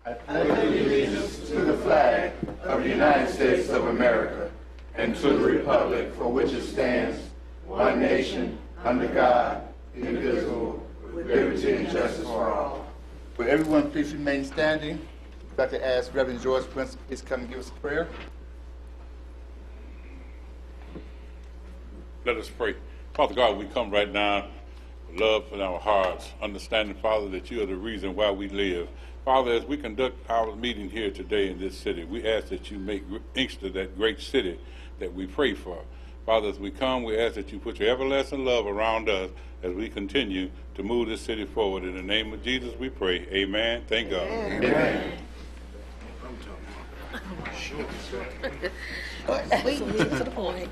I pledge allegiance to the flag of the United States of America and to the republic for which it stands, one nation, under God, indivisible, with liberty and justice for all. Will everyone please remain standing? I'd like to ask Reverend George Prince to please come and give us a prayer. Let us pray. Father God, we come right now, love in our hearts, understanding, Father, that you are the reason why we live. Father, as we conduct our meeting here today in this city, we ask that you make Inkster that great city that we pray for. Father, as we come, we ask that you put your everlasting love around us as we continue to move this city forward. In the name of Jesus, we pray. Amen. Thank God. Amen. To the point.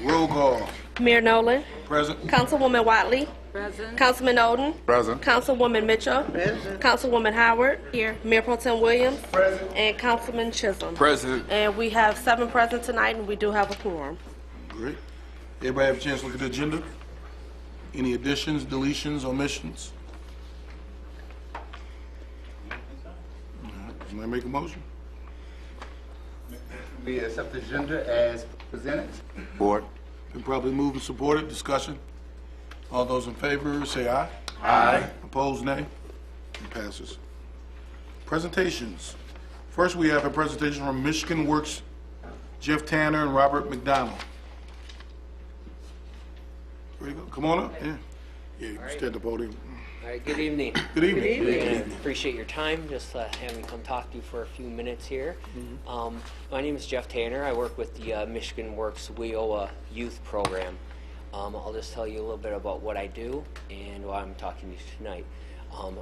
Roll call. Mayor Nolan. Present. Councilwoman Watley. Present. Councilman Oden. Present. Councilwoman Mitchell. Present. Councilwoman Howard. Here. Mayor Pro Tem Williams. Present. And Councilman Chisholm. Present. And we have 7 present tonight, and we do have a quorum. Great. Everybody have a chance to look at the agenda? Any additions, deletions, omissions? All right. Somebody make a motion? We accept the agenda as presented. Board. Been probably moved and supported. Discussion. All those in favor say aye. Aye. Opposed, nay. It passes. Presentations. First, we have a presentation from Michigan Works, Jeff Tanner and Robert McDonald. Ready to go? Come on up. Yeah. Yeah, you can stay at the podium. All right, good evening. Good evening. Good I evening. appreciate your time, just having me come talk to you for a few minutes here. My name is Jeff Tanner. I work with the Michigan Works WIOA Youth Program. I'll just tell you a little bit about what I do and why I'm talking to you tonight.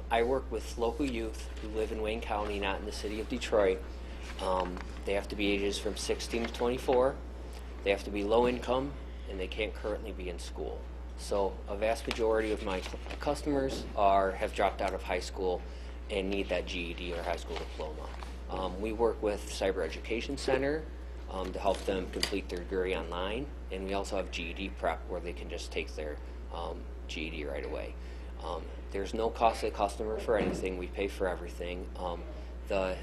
I work with local youth who live in Wayne County, not in the city of Detroit. They have to be ages from 16 to 24. They have to be low income, and they can't currently be in school. So a vast majority of my customers have dropped out of high school and need that GED or high school diploma. We work with Cyber Education Center to help them complete their degree online, and we also have GED prep where they can just take their GED right away. There's no cost to the customer for anything. We pay for everything. The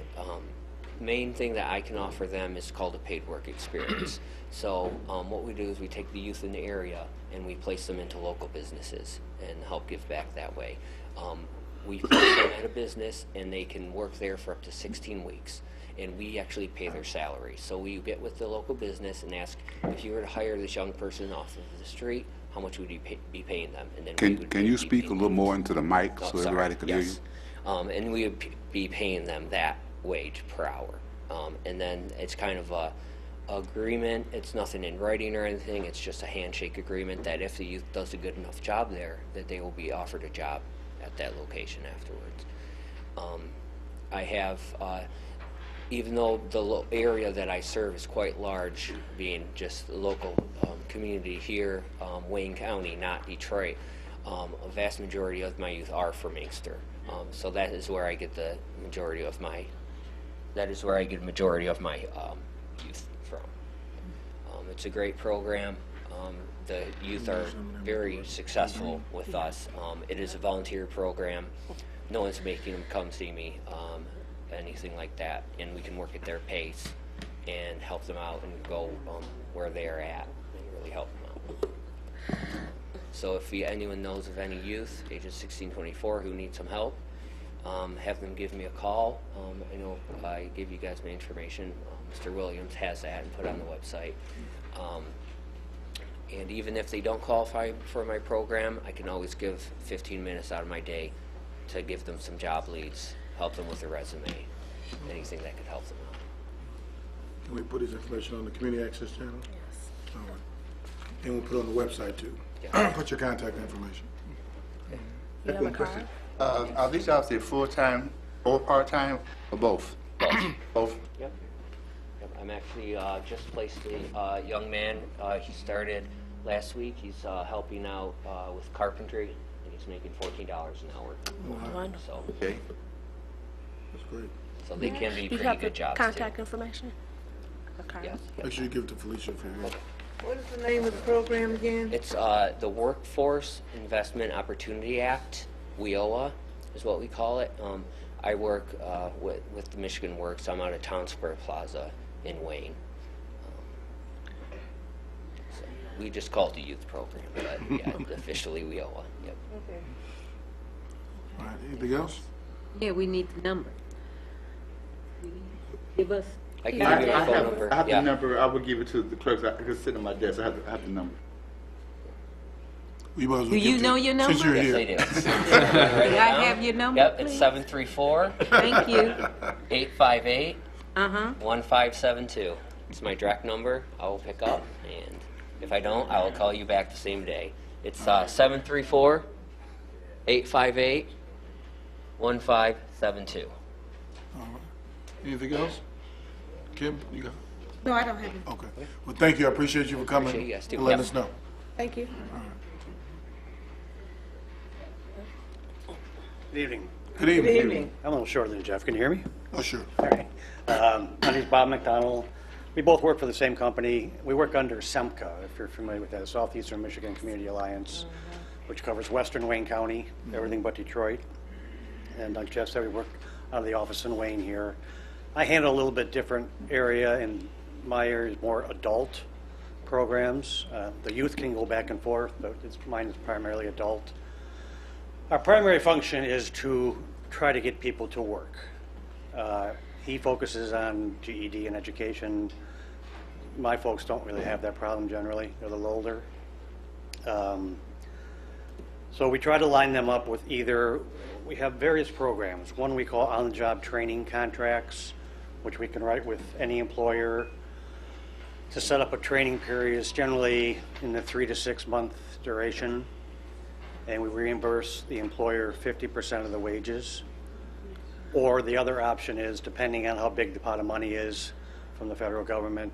main thing that I can offer them is called a paid work experience. So what we do is we take the youth in the area and we place them into local businesses and help give back that way. We place them at a business and they can work there for up to 16 weeks. And we actually pay their salary. So we get with the local business and ask, if you were to hire this young person off of the street, how much would you be paying them? And then Can you speak a little more into the mic so everybody can hear you? And we would be paying them that wage per hour. And then it's kind of a agreement. It's nothing in writing or anything. It's just a handshake agreement that if the youth does a good enough job there, that they will be offered a job at that location afterwards. I have, even though the area that I serve is quite large, being just the local community here, Wayne County, not Detroit, a vast majority of my youth are from Inkster. So that is where I get the majority of my youth from. It's a great program. The youth are very successful with us. It is a volunteer program. No one's making them come see me, anything like that. And we can work at their pace and help them out and go where they're at and really help them out. So if anyone knows of any youth, ages 16 to 24, who need some help, have them give me a call. I know I gave you guys my information. Mr. Williams has that and put it on the website. And even if they don't qualify for my program, I can always give 15 minutes out of my day to give them some job leads, help them with their resume, anything that could help them out. Can we put his information on the community access channel? Yes. All right. And we'll put it on the website too. Yeah. Put your contact information. You have a card? Are these jobs full-time or part-time or both? Both. Yep. I'm actually just placed a young man. He started last week. He's helping out with carpentry, and he's making $14 an hour. Wonderful. So, Okay. That's great. so they can be You pretty have the good jobs contact too. information? Okay. Yes. Make sure you give it to Felicia for you. What is the name of the program again? It's the Workforce Investment Opportunity Act, WIOA, is what we call it. I work with the Michigan Works. I'm out of Town Square Plaza in Wayne. So we just call it the youth program, but yeah, officially WIOA. Yep. Okay. All right, anything else? Yeah, we need the number. Give us, I can Yeah. give you my phone number. I have Yeah. the number. I will give it to the clerks. I can sit on my desk. I have the number. We might as well Do you give know to- your Since number? you're Yes, I here. do. May I have your number, Yep, it's please? 734 Thank you. 858 Uh-huh. 1572. It's my direct number. I will pick up, and if I don't, I will call you back the same day. It's 734 858 1572. Anything else? Kim, you got? No, I don't have it. Okay. Well, thank you. I appreciate you for coming Appreciate you guys, too. and letting Yep. us know. Thank you. Good evening. Good Good evening. evening. I'm a little shorter than Jeff. Can you hear me? Oh, sure. All right. My name's Bob McDonald. We both work for the same company. We work under SEMCA, if you're familiar with that, Southeastern Michigan Community Alliance, which covers western Wayne County, everything but Detroit. And like Jeff said, we work out of the office in Wayne here. I handle a little bit different area, and my area is more adult programs. The youth can go back and forth, but mine is primarily adult. Our primary function is to try to get people to work. He focuses on GED and education. My folks don't really have that problem generally. They're a little older. So we try to line them up with either, we have various programs. One we call on-the-job training contracts, which we can write with any employer to set up a training period. It's generally in the 3 to 6 month duration, and we reimburse the employer 50% of the wages. Or the other option is, depending on how big the pot of money is from the federal government,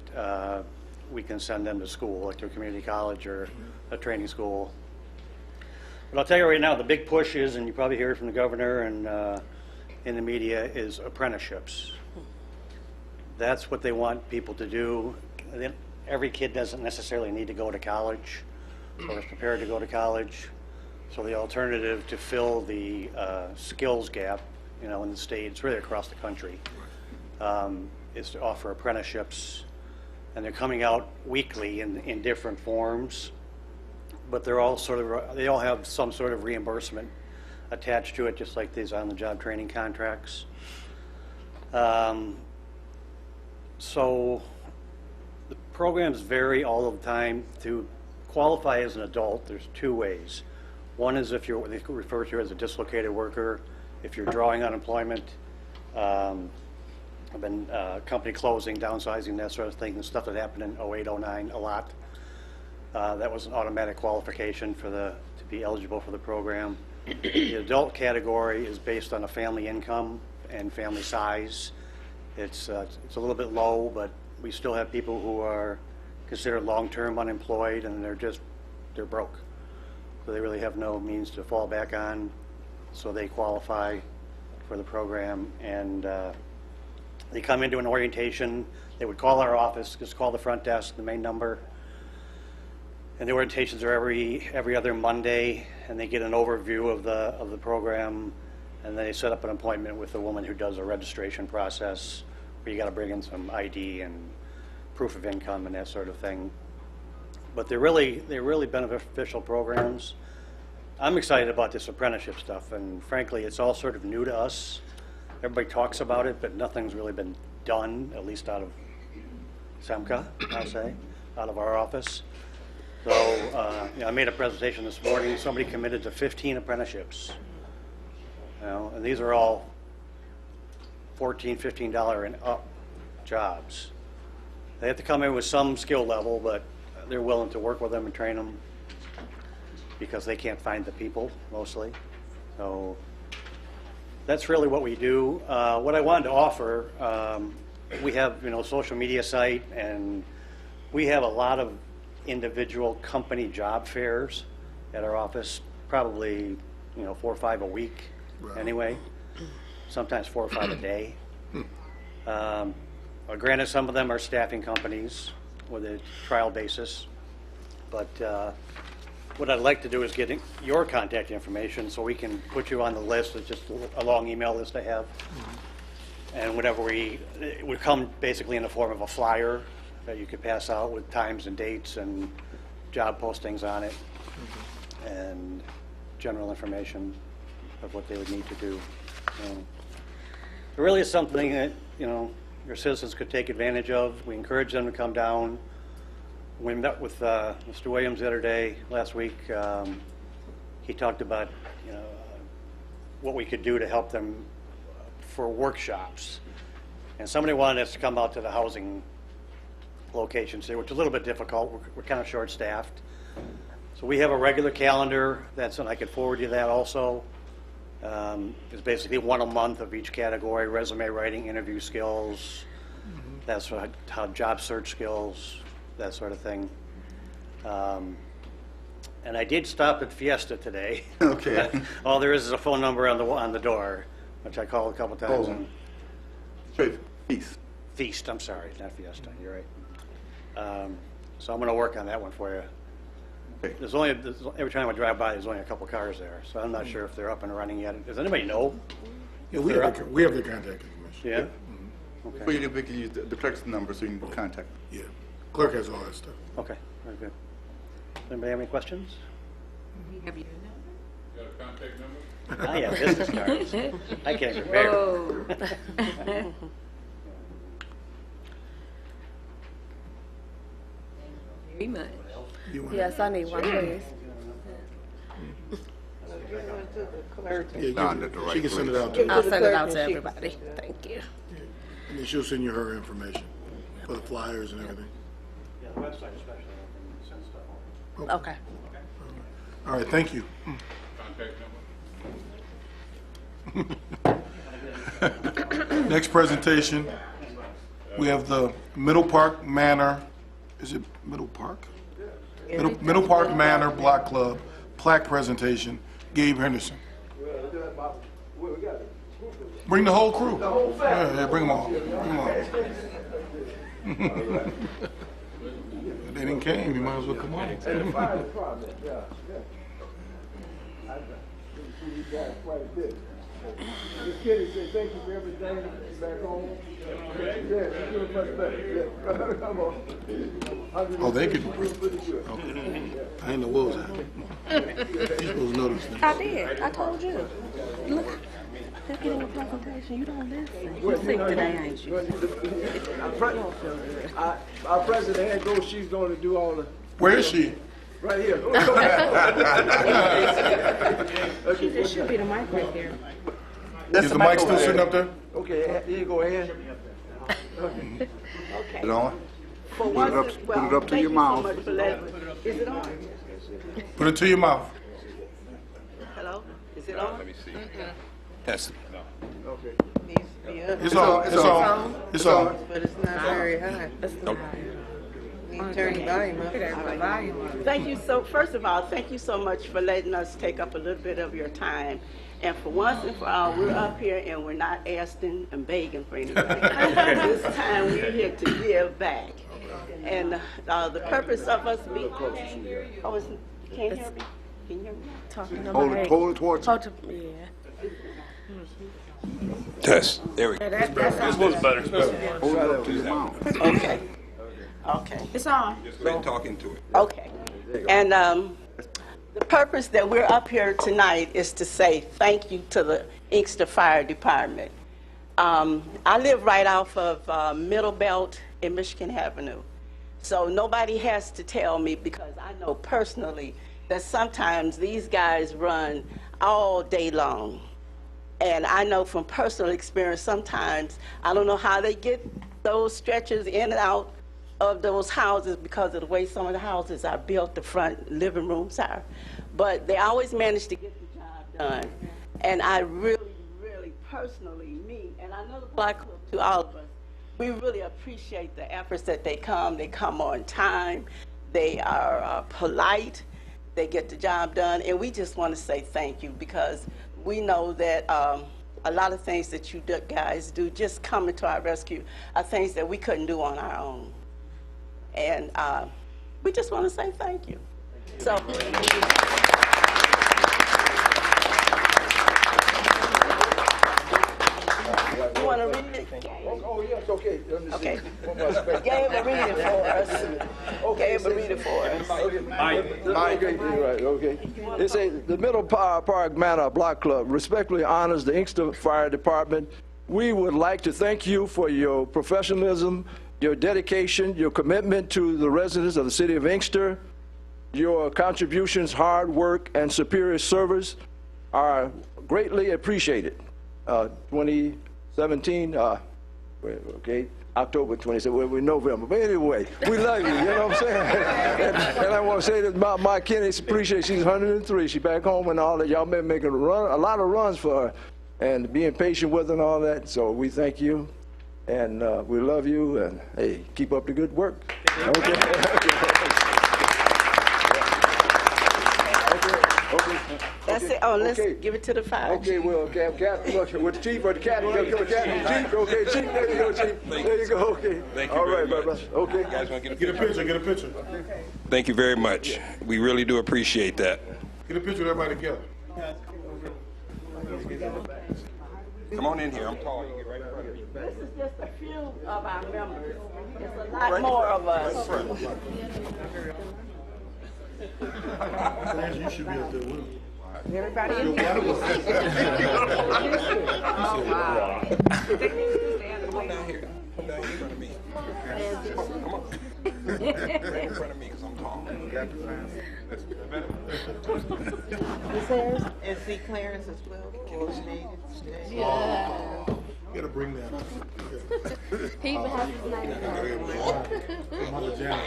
we can send them to school, like to a community college or a training school. But I'll tell you right now, the big push is, and you probably hear it from the governor and in the media, is apprenticeships. That's what they want people to do. Every kid doesn't necessarily need to go to college or is prepared to go to college. So the alternative to fill the skills gap, in the state, it's really across the country, is to offer apprenticeships. And they're coming out weekly in different forms, but they're all they all have some sort of reimbursement attached to it, just like these on-the-job training contracts. So the programs vary all of the time. To qualify as an adult, there's two ways. One is if you're what they refer to as a dislocated worker, if you're drawing unemployment. I've been company closing, downsizing, that sort of thing, and stuff that happened in 08, 09 a lot. That was an automatic qualification to be eligible for the program. The adult category is based on a family income and family size. It's a little bit low, but we still have people who are considered long-term unemployed, and they're broke. So they really have no means to fall back on, so they qualify for the program. And they come into an orientation. They would call our office, just call the front desk, the main number. And the orientations are every other Monday, and they get an overview of the program, and they set up an appointment with a woman who does a registration process where you got to bring in some ID and proof of income and that sort of thing. But they're really beneficial programs. I'm excited about this apprenticeship stuff, and frankly, it's all sort of new to us. Everybody talks about it, but nothing's really been done, at least out of SEMCA, I'll say, out of our office. So I made a presentation this morning. Somebody committed to 15 apprenticeships, and these are all $14, $15 and up jobs. They have to come in with some skill level, but they're willing to work with them and train them because they can't find the people mostly. So that's really what we do. What I wanted to offer, we have social media site, and we have a lot of individual company job fairs at our office, probably 4 or 5 a week anyway, sometimes 4 or 5 a day. Granted, some of them are staffing companies with a trial basis, but what I'd like to do is get your contact information so we can put you on the list. It's just a long email list I have. And whatever it would come basically in the form of a flyer that you could pass out with times and dates and job postings on it and general information of what they would need to do. It really is something that, your citizens could take advantage of. We encourage them to come down. We met with Mr. Williams the other day, last week. He talked about, what we could do to help them for workshops. And somebody wanted us to come out to the housing locations there, which is a little bit difficult. We're kind of short-staffed. So we have a regular calendar. and I could forward you that also. It's basically one a month of each category: resume writing, interview skills, that's how job search skills, that sort of thing. And I did stop at Fiesta today. Okay. All there is a phone number on the door, which I called a couple times. Oh. And Straight East. Feast, I'm sorry, not Fiesta. You're right. So I'm going to work on that one for you. Okay. Every time I drive by, there's only a couple cars there, so I'm not sure if they're up and running yet. Does anybody know? Yeah, we have the contact information. Yeah? Well, we can use the clerk's number so you can contact. Yeah. Clerk has all that stuff. Okay, very good. Anybody have any questions? We have your You got a contact number? I have business cards. I can't compare. number. Very much. You want Yes, I need one, please. Yeah, Down at the right she can send it place. out to you, I'll send it out to everybody. Thank you. and then she'll send you her information for the flyers and everything. Yeah, the website especially, I can send stuff over. Okay. All right, thank you. Contact number? Next presentation, we have the Middle Park Manor, is it Middle Park? Middle Park Manor Block Club plaque presentation, Gabe Henderson. Bring the whole crew. Yeah, bring them all. They didn't came, you might as well come on. Miss Kitty said thank you for everything back home. Yeah, she's doing much better. Yeah. Come on. Oh, they could. Okay. I didn't know what was happening. You're supposed to know these things. I did. I told you. Look, look at the presentation. You don't listen. You sick today, ain't you? Our president had go. She's going to do all the. Where is she? Right here. There should be the mic right there. Is the mic still sitting up there? Okay, here you go ahead. Is it on? For Put once, it up, well, put it up to thank your you mouth. so much for letting me. Is it on? Put it to your mouth. Hello? Is it on? Yes. Okay. Needs to be up, It's on. It's on. It's on. but it's not very high. Need to turn the volume up. Thank you first of all, thank you so much for letting us take up a little bit of your time. And for once and for all, we're up here and we're not asking and begging for anything. This time we're here to give back. And the purpose of us being... Oh, you can't hear me? Can you hear me? Talking to Hold my it towards you. Yeah. Test. There we go. This was better. Hold it up to your mouth. Okay. Okay. It's on. Just been talking to it. Okay. And the purpose that we're up here tonight is to say thank you to the Inkster Fire Department. I live right off of Middle Belt and Michigan Avenue. So nobody has to tell me, because I know personally that sometimes these guys run all day long. And I know from personal experience, sometimes I don't know how they get those stretchers in and out of those houses because of the way some of the houses are built, the front living rooms are. But they always manage to get the job done. And I really, really personally, me, and I know the Black Club, to all of us, we really appreciate the efforts that they come on time, they are polite, they get the job done, and we just want to say thank you, because we know that a lot of things that you guys do, just coming to our rescue, are things that we couldn't do on our own. And we just want to say thank you. So. You want to read it? Oh, yes, okay. Let me see. Okay. One more space. Gabe will read it for us. Gabe will read it for us. Okay, right, okay. It says, the Middle Park Manor Block Club respectfully honors the Inkster Fire Department. We would like to thank you for your professionalism, your dedication, your commitment to the residents of the city of Inkster. Your contributions, hard work, and superior service are greatly appreciated. 2017, okay, October 27th, we're November. But anyway, we love you, you know what I'm saying? and I want to say that my Kenny appreciates, she's 103. She's back home and all that. Y'all been making a lot of runs for her and being patient with her and all that. So we thank you, and we love you, and hey, keep up the good work. Okay. That's it. Oh, let's give it to the fire. Okay, well, Cat, look, with the chief or the cat, chief, okay, chief, there you go, chief. There you go, okay. Thank you all very right, much. brother. Okay. You guys want to Get a picture, get a picture. Thank you very much. We really do appreciate that. Get a picture of everybody together. Come on in here. I'm tall. You get right in front of me. This is just a few of our members. There's a lot more of us. You should be up there with them. Everybody in here? Oh, wow. Come on down here. Come down here in front of me. Come on. Right in front of me because I'm tall. That's better. And see Clarence as well, coordinated today. Yeah. You gotta bring that up. He even has his name. Mother Janet.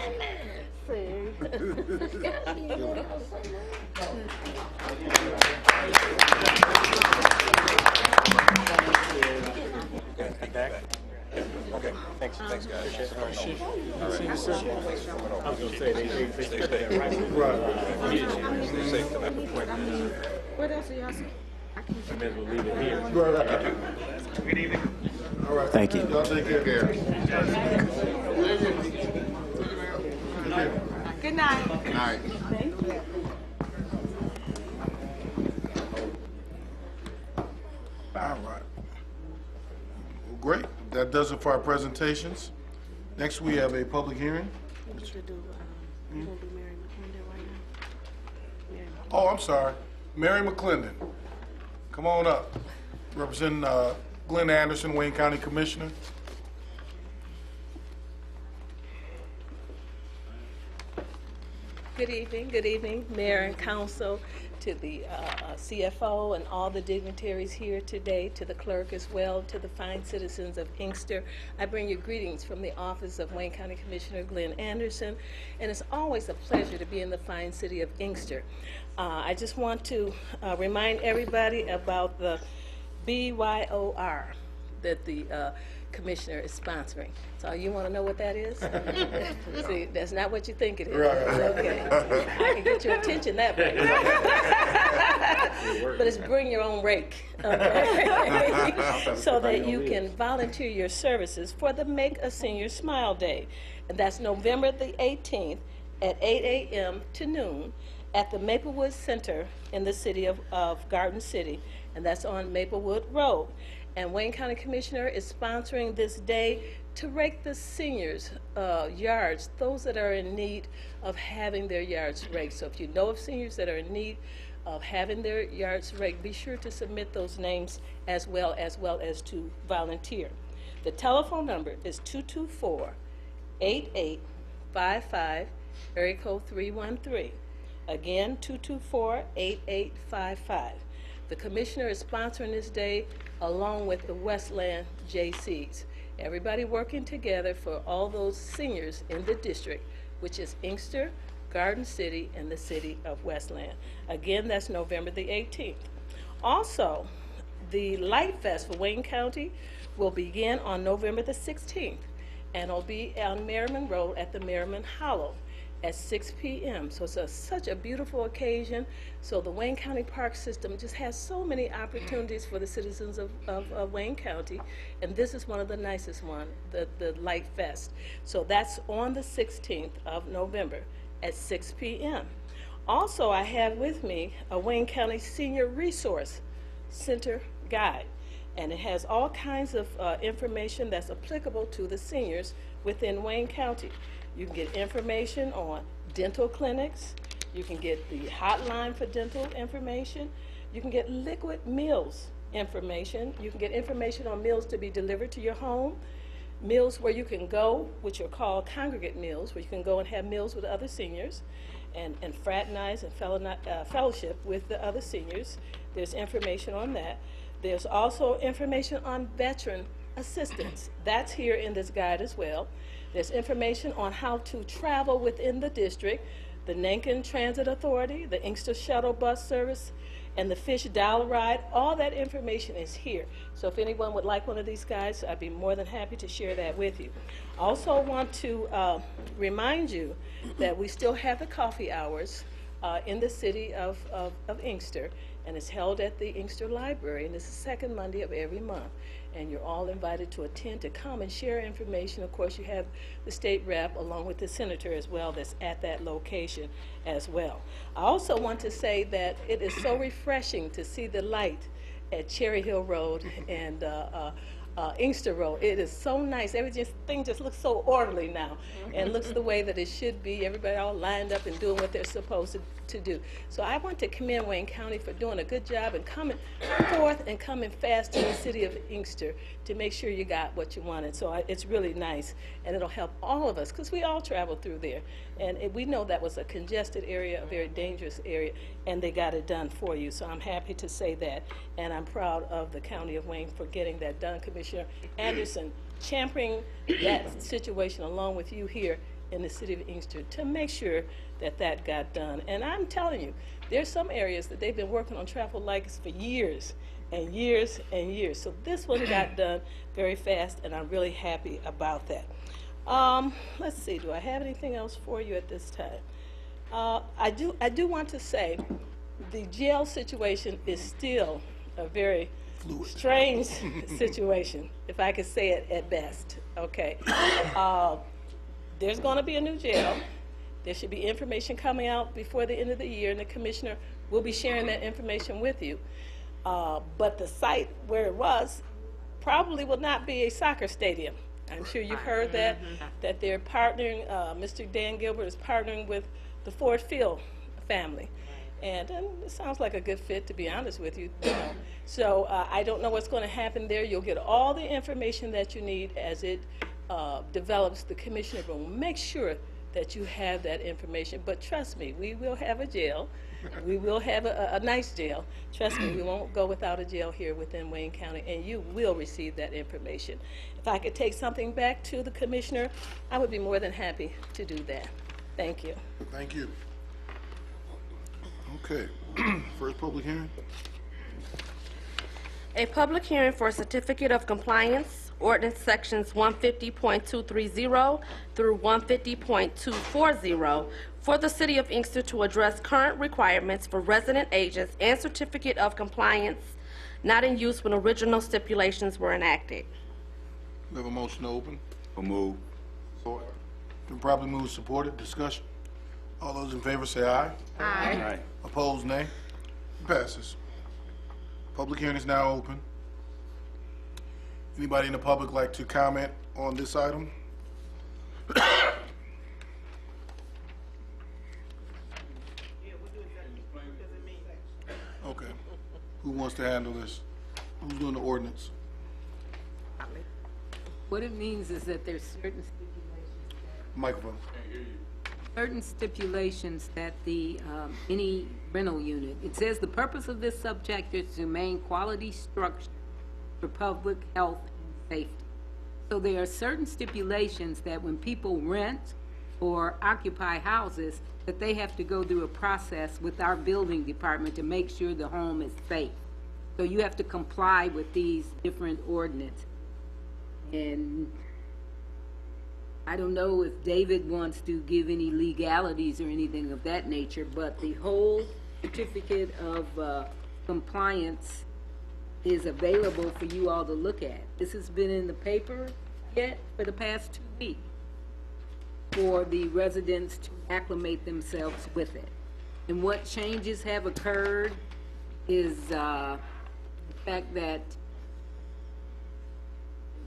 Okay. Thanks, guys. I was gonna say they Stay safe. Stay safe tonight. What else are y'all saying? I may as well leave it here. Good evening. All right. Thank you. Y'all take care. Good night. Good night. All right. Well, great. That does it for our presentations. Next, we have a public hearing. You should do, you gonna do Mary McClendon right now? Mary McClendon. Oh, I'm sorry. Mary McClendon. Come on up. Representing Glenn Anderson, Wayne County Commissioner. Good evening, Mayor and Council, to the CFO and all the dignitaries here today, to the clerk as well, to the fine citizens of Inkster. I bring you greetings from the office of Wayne County Commissioner Glenn Anderson, and it's always a pleasure to be in the fine city of Inkster. I just want to remind everybody about the BYOR that the commissioner is sponsoring. So you want to know what that is? See, that's not what you think it is. Okay. I can get your attention that way. But it's bring your own rake, okay? So that you can volunteer your services for the Make a Senior Smile Day. And that's November the 18th at 8 a.m. to noon at the Maplewood Center in the city of Garden City, and that's on Maplewood Road. And Wayne County Commissioner is sponsoring this day to rake the seniors' yards, those that are in need of having their yards raked. So if you know of seniors that are in need of having their yards raked, be sure to submit those names as well as to volunteer. The telephone number is 224-8855, area code 313. Again, 224-8855. The commissioner is sponsoring this day along with the Westland JCs. Everybody working together for all those seniors in the district, which is Inkster, Garden City, and the city of Westland. Again, that's November the 18th. Also, the Light Fest for Wayne County will begin on November the 16th, and it'll be on Merriman Road at the Merriman Hollow at 6 p.m. So it's such a beautiful occasion. So the Wayne County Park System just has so many opportunities for the citizens of Wayne County, and this is one of the nicest ones, the Light Fest. So that's on the 16th of November at 6 p.m. Also, I have with me a Wayne County Senior Resource Center guide, and it has all kinds of information that's applicable to the seniors within Wayne County. You can get information on dental clinics, you can get the hotline for dental information, you can get liquid meals information, you can get information on meals to be delivered to your home, meals where you can go, which are called congregate meals, where you can go and have meals with other seniors and fraternize and fellowship with the other seniors. There's information on that. There's also information on veteran assistance. That's here in this guide as well. There's information on how to travel within the district, the Nankin Transit Authority, the Inkster Shuttle Bus Service, and the Fish Dial Ride. All that information is here. So if anyone would like one of these guides, I'd be more than happy to share that with you. I also want to remind you that we still have the coffee hours in the city of Inkster, and it's held at the Inkster Library, and it's the second Monday of every month. And you're all invited to attend, to come and share information. Of course, you have the state rep along with the senator as well that's at that location as well. I also want to say that it is so refreshing to see the light at Cherry Hill Road and Inkster Road. It is so nice. Everything just looks so orderly now and looks the way that it should be. Everybody all lined up and doing what they're supposed to do. So I want to commend Wayne County for doing a good job and coming forth and coming fast in the city of Inkster to make sure you got what you wanted. So it's really nice, and it'll help all of us because we all travel through there. And we know that was a congested area, a very dangerous area, and they got it done for you. So I'm happy to say that, and I'm proud of the County of Wayne for getting that done. Commissioner Anderson championing that situation along with you here in the city of Inkster to make sure that that got done. And I'm telling you, there's some areas that they've been working on traffic lights for years and years and years. So this one got done very fast, and I'm really happy about that. Let's see, do I have anything else for you at this time? I do want to say the jail situation is still a very strange situation, if I could say it at best. Okay. There's going to be a new jail. There should be information coming out before the end of the year, and the commissioner will be sharing that information with you. But the site where it was probably will not be a soccer stadium. I'm sure you've heard that they're partnering, Mr. Dan Gilbert is partnering with the Ford Field family. And it sounds like a good fit, to be honest with you. So I don't know what's going to happen there. You'll get all the information that you need as it develops. The commissioner will make sure that you have that information. But trust me, we will have a jail. We will have a nice jail. Trust me, we won't go without a jail here within Wayne County, and you will receive that information. If I could take something back to the commissioner, I would be more than happy to do that. Thank you. Thank you. Okay, first public hearing. A public hearing for a certificate of compliance, ordinance sections 150.230 through 150.240 for the city of Inkster to address current requirements for resident agents and certificate of compliance not in use when original stipulations were enacted. We have a motion to open. Move. Support. Been properly moved, supported, discussion. All those in favor say aye. Aye. Opposed, nay. It passes. Public hearing is now open. Anybody in the public like to comment on this item? Okay. Who wants to handle this? Who's doing the ordinance? What it means is that there's certain stipulations. Microphone. Certain stipulations that the, any rental unit, it says the purpose of this subject is to maintain quality structure for public health and safety. So there are certain stipulations that when people rent or occupy houses, that they have to go through a process with our building department to make sure the home is safe. So you have to comply with these different ordinances. And I don't know if David wants to give any legalities or anything of that nature, but the whole certificate of compliance is available for you all to look at. This has been in the paper yet for the past 2 weeks for the residents to acclimate themselves with it. And what changes have occurred is the fact that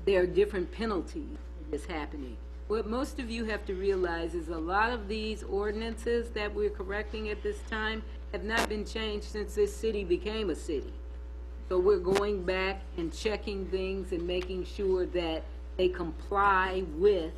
there are different penalties that's happening. What most of you have to realize is a lot of these ordinances that we're correcting at this time have not been changed since this city became a city. So we're going back and checking things and making sure that they comply with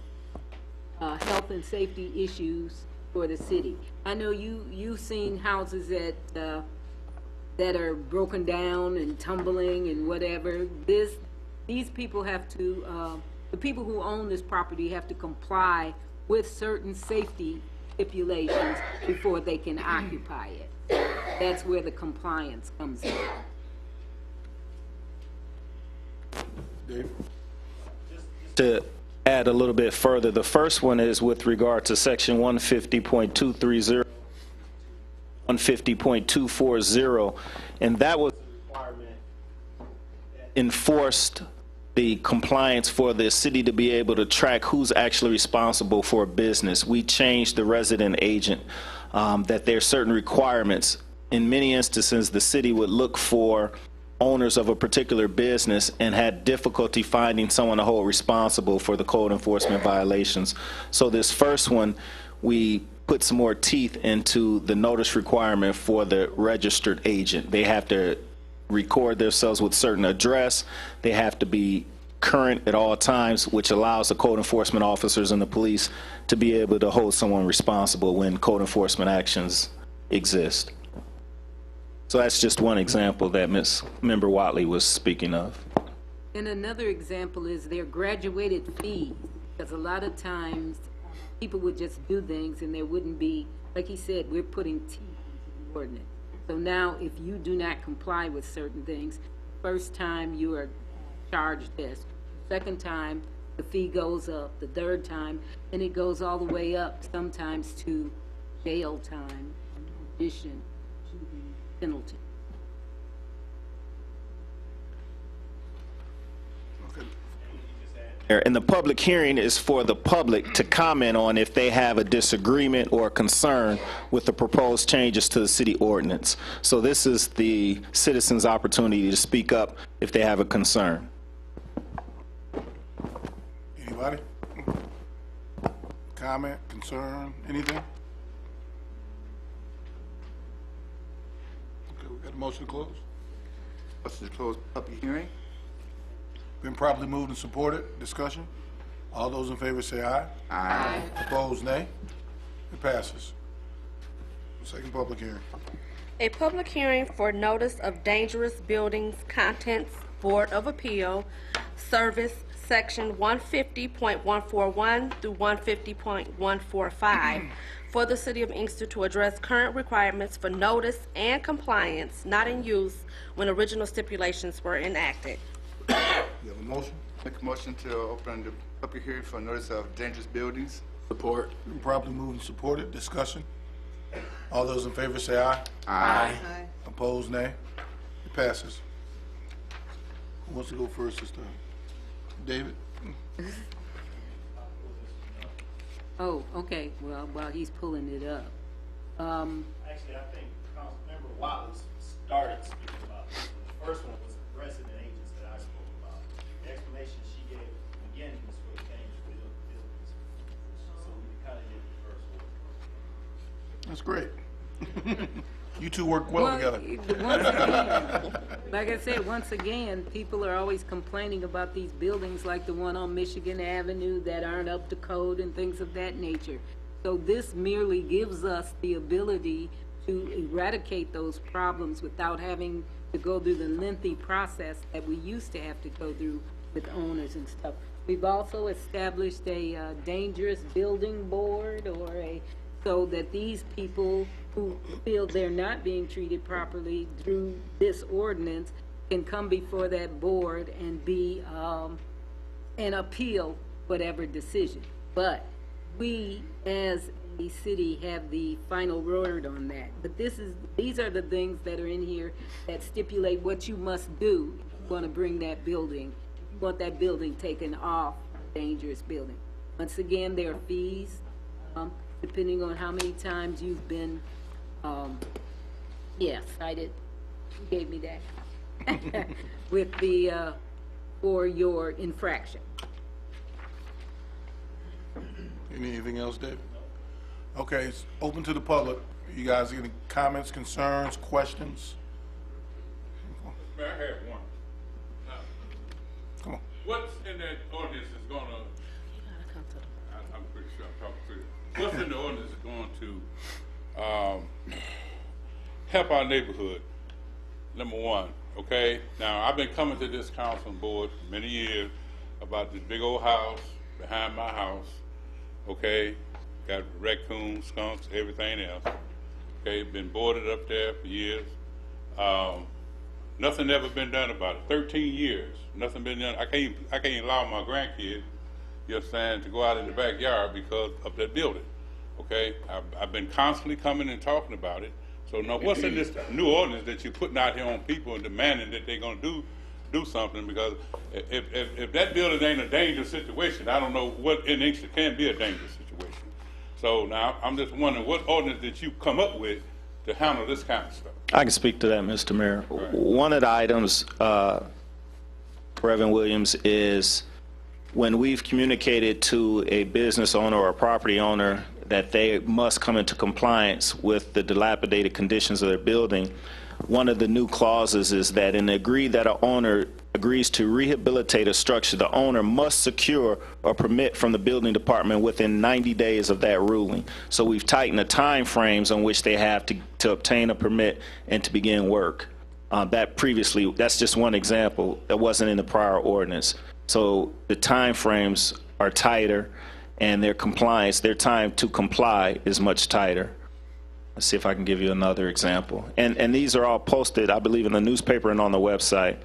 health and safety issues for the city. I know you've seen houses that are broken down and tumbling and whatever. These people have to, the people who own this property have to comply with certain safety stipulations before they can occupy it. That's where the compliance comes in. Dave? To add a little bit further, the first one is with regard to section 150.230, 150.240, and that was a requirement that enforced the compliance for the city to be able to track who's actually responsible for a business. We changed the resident agent, that there are certain requirements. In many instances, the city would look for owners of a particular business and had difficulty finding someone to hold responsible for the code enforcement violations. So this first one, we put some more teeth into the notice requirement for the registered agent. They have to record themselves with certain address. They have to be current at all times, which allows the code enforcement officers and the police to be able to hold someone responsible when code enforcement actions exist. So that's just one example that Member Watley was speaking of. And another example is their graduated fees, because a lot of times people would just do things and there wouldn't be, like he said, we're putting teeth into the ordinance. So now if you do not comply with certain things, first time you are charged this, second time the fee goes up, the third time, and it goes all the way up sometimes to jail time in addition to the penalty. And the public hearing is for the public to comment on if they have a disagreement or a concern with the proposed changes to the city ordinance. So this is the citizens' opportunity to speak up if they have a concern. Anybody? Comment, concern, anything? Okay, we got a motion to close. Motion to close public hearing. Been properly moved and supported. Discussion? All those in favor say aye. Aye. Opposed, nay. It passes. Second public hearing. A public hearing for notice of dangerous buildings contents Board of Appeal, Service Section 150.141 through 150.145 for the City of Inkster to address current requirements for notice and compliance not in use when original stipulations were enacted. You have a motion? Make a motion to open the public hearing for notice of dangerous buildings. Support. Been properly moved and supported. Discussion? All those in favor say aye. Aye. Opposed, nay. It passes. Who wants to go first this time? David? Oh, okay, well, while he's pulling it up. Actually, I think Councilmember Watley started speaking about this. The first one was the resident agents that I spoke about. The explanation she gave at the beginning was for the dangerous buildings. So we kind of did the first one. That's great. You two work well together. Once again, like I said, once again, people are always complaining about these buildings like the one on Michigan Avenue that aren't up to code and things of that nature. So this merely gives us the ability to eradicate those problems without having to go through the lengthy process that we used to have to go through with owners and stuff. We've also established a dangerous building board so that these people who feel they're not being treated properly through this ordinance can come before that board and be and appeal whatever decision. But we as a city have the final word on that. But these are the things that are in here that stipulate what you must do if you want to bring that building, if you want that building taken off dangerous building. Once again, there are fees depending on how many times you've been Yes, I did. You gave me that. With the, for your infraction. Anything else, David? Okay, it's open to the public. You guys any comments, concerns, questions? May I have one? Come on. What's in that ordinance is gonna, I'm pretty sure I'm talking to you. What's in the ordinance is going to help our neighborhood? Number one, okay? Now, I've been coming to this council board for many years about this big old house behind my house, okay? Got raccoons, skunks, everything else. Okay, been boarded up there for years. Nothing ever been done about it. 13 years, nothing been done. I can't even allow my grandkids, you understand, to go out in the backyard because of that building. Okay, I've been constantly coming and talking about it. So now, what's in this new ordinance that you're putting out here on people and demanding that they're going to do something? Because if that building ain't a dangerous situation, I don't know what in Inkster can be a dangerous situation. So now I'm just wondering what ordinance did you come up with to handle this kind of stuff? I can speak to that, Mr. Mayor. Right. One of the items, Reverend Williams, is when we've communicated to a business owner or a property owner that they must come into compliance with the dilapidated conditions of their building, one of the new clauses is that in the agree that an owner agrees to rehabilitate a structure, the owner must secure a permit from the building department within 90 days of that ruling. So we've tightened the time frames on which they have to obtain a permit and to begin work. That's just one example that wasn't in the prior ordinance. So the time frames are tighter and their time to comply is much tighter. Let's see if I can give you another example. And these are all posted, I believe, in the newspaper and on the website.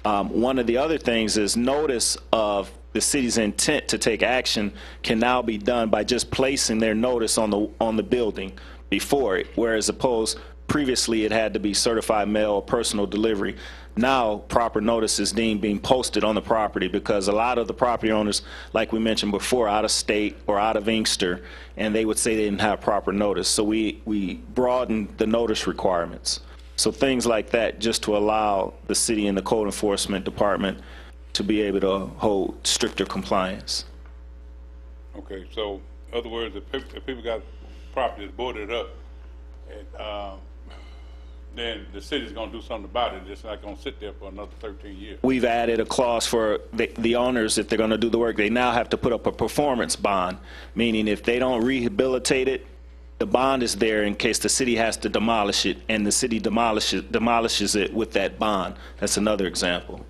One of the other things is notice of the city's intent to take action can now be done by just placing their notice on the building before it, whereas previously it had to be certified mail or personal delivery. Now proper notice is deemed being posted on the property because a lot of the property owners, like we mentioned before, out of state or out of Inkster, and they would say they didn't have proper notice. So we broadened the notice requirements. So things like that just to allow the city and the code enforcement department to be able to hold stricter compliance. Okay, so in other words, if people got property that's boarded up, and, then the city's going to do something about it. It's not going to sit there for another 13 years. We've added a clause for the owners, if they're going to do the work, they now have to put up a performance bond, meaning if they don't rehabilitate it, the bond is there in case the city has to demolish it, and the city demolishes it with that bond. That's another example.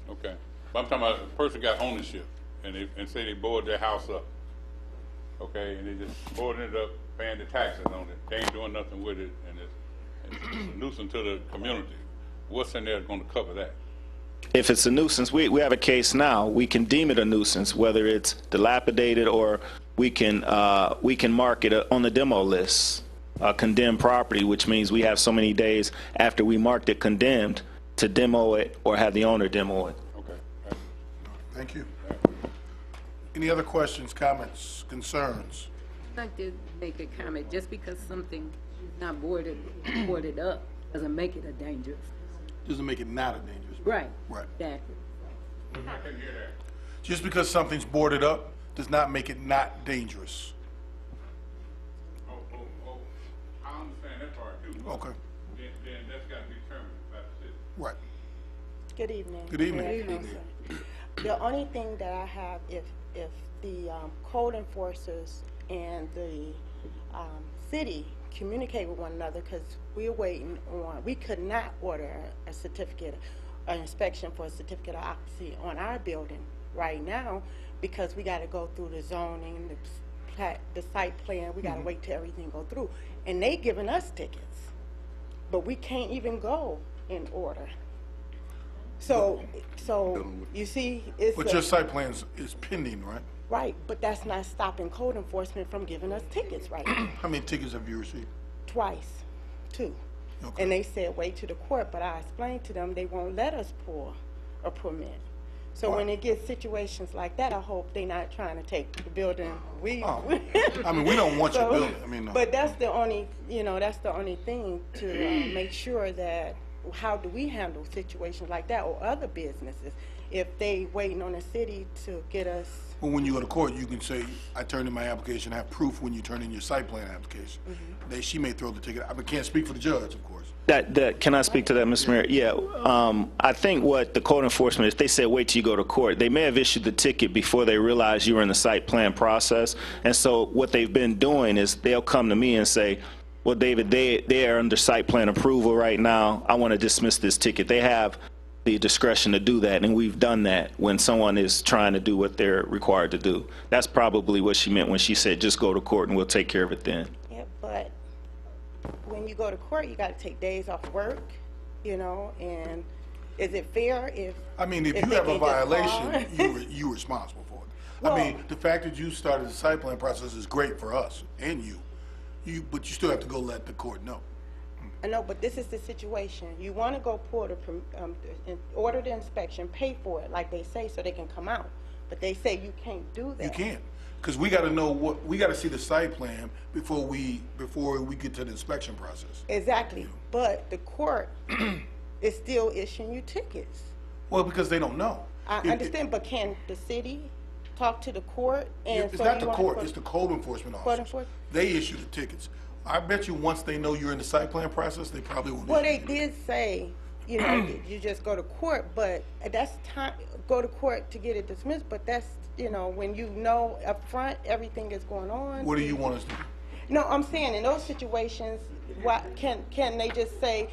Okay. But I'm talking about a person got ownership, and say they board their house up, okay, and they just boarding it up, paying the taxes on it. They ain't doing nothing with it, and it's a nuisance to the community. What's in there going to cover that? If it's a nuisance, we have a case now. We can deem it a nuisance, whether it's dilapidated or we can mark it on the demo list, condemned property, which means we have so many days after we marked it condemned to demo it or have the owner demo it. Okay. Thank you. Any other questions, comments, concerns? I'd like to make a comment. Just because something is not boarded up doesn't make it a dangerous. Doesn't make it not a dangerous. Right. Right. Exactly. I can hear that. Just because something's boarded up does not make it not dangerous. Oh, I understand that part too. Okay. Then that's got to be determined by the city. Right. Good evening. Good evening. Mayor Council. The only thing that I have, if the code enforcers and the city communicate with one another, because we're waiting on, we could not order a certificate, an inspection for a certificate of occupancy on our building right now, because we got to go through the zoning, the site plan, we got to wait till everything go through. And they giving us tickets, but we can't even go in order. So you see, it's But your site plan is pending, right? right, but that's not stopping code enforcement from giving us tickets right now. How many tickets have you received? Twice, 2. Okay. And they said wait to the court, but I explained to them they won't let us pull a permit. So when it gets situations like that, I hope they're not trying to take the building. I mean, we don't want your building. I mean, no. But that's the only, that's the only thing to make sure that, how do we handle situations like that or other businesses if they waiting on the city to get us? Well, when you go to court, you can say, I turned in my application, have proof when you turn in your site plan application. She may throw the ticket. I can't speak for the judge, of course. Can I speak to that, Mr. Mayor? Yeah, I think what the code enforcement, if they said wait till you go to court, they may have issued the ticket before they realized you were in the site plan process. And so what they've been doing is they'll come to me and say, well, David, they are under site plan approval right now. I want to dismiss this ticket. They have the discretion to do that, and we've done that when someone is trying to do what they're required to do. That's probably what she meant when she said just go to court and we'll take care of it then. Yeah, but when you go to court, you got to take days off work, and is it fair if... I mean, if you have a violation, you're responsible for it. Well, I mean, the fact that you started the site plan process is great for us and you. But you still have to go let the court know. I know, but this is the situation. You want to go order the inspection, pay for it, like they say, so they can come out. But they say you can't do that. You can't, because we got to know we got to see the site plan before we get to the inspection process. Exactly, but the court is still issuing you tickets. Well, because they don't know. I understand, but can the city talk to the court? And it's not the court, it's the code enforcement officers. They issue the tickets. I bet you once they know you're in the site plan process, they probably won't. Well, they did say, you just go to court, but that's time, go to court to get it dismissed, but that's, when you know up front everything is going on. What do you want us to do? No, I'm saying in those situations, can they just say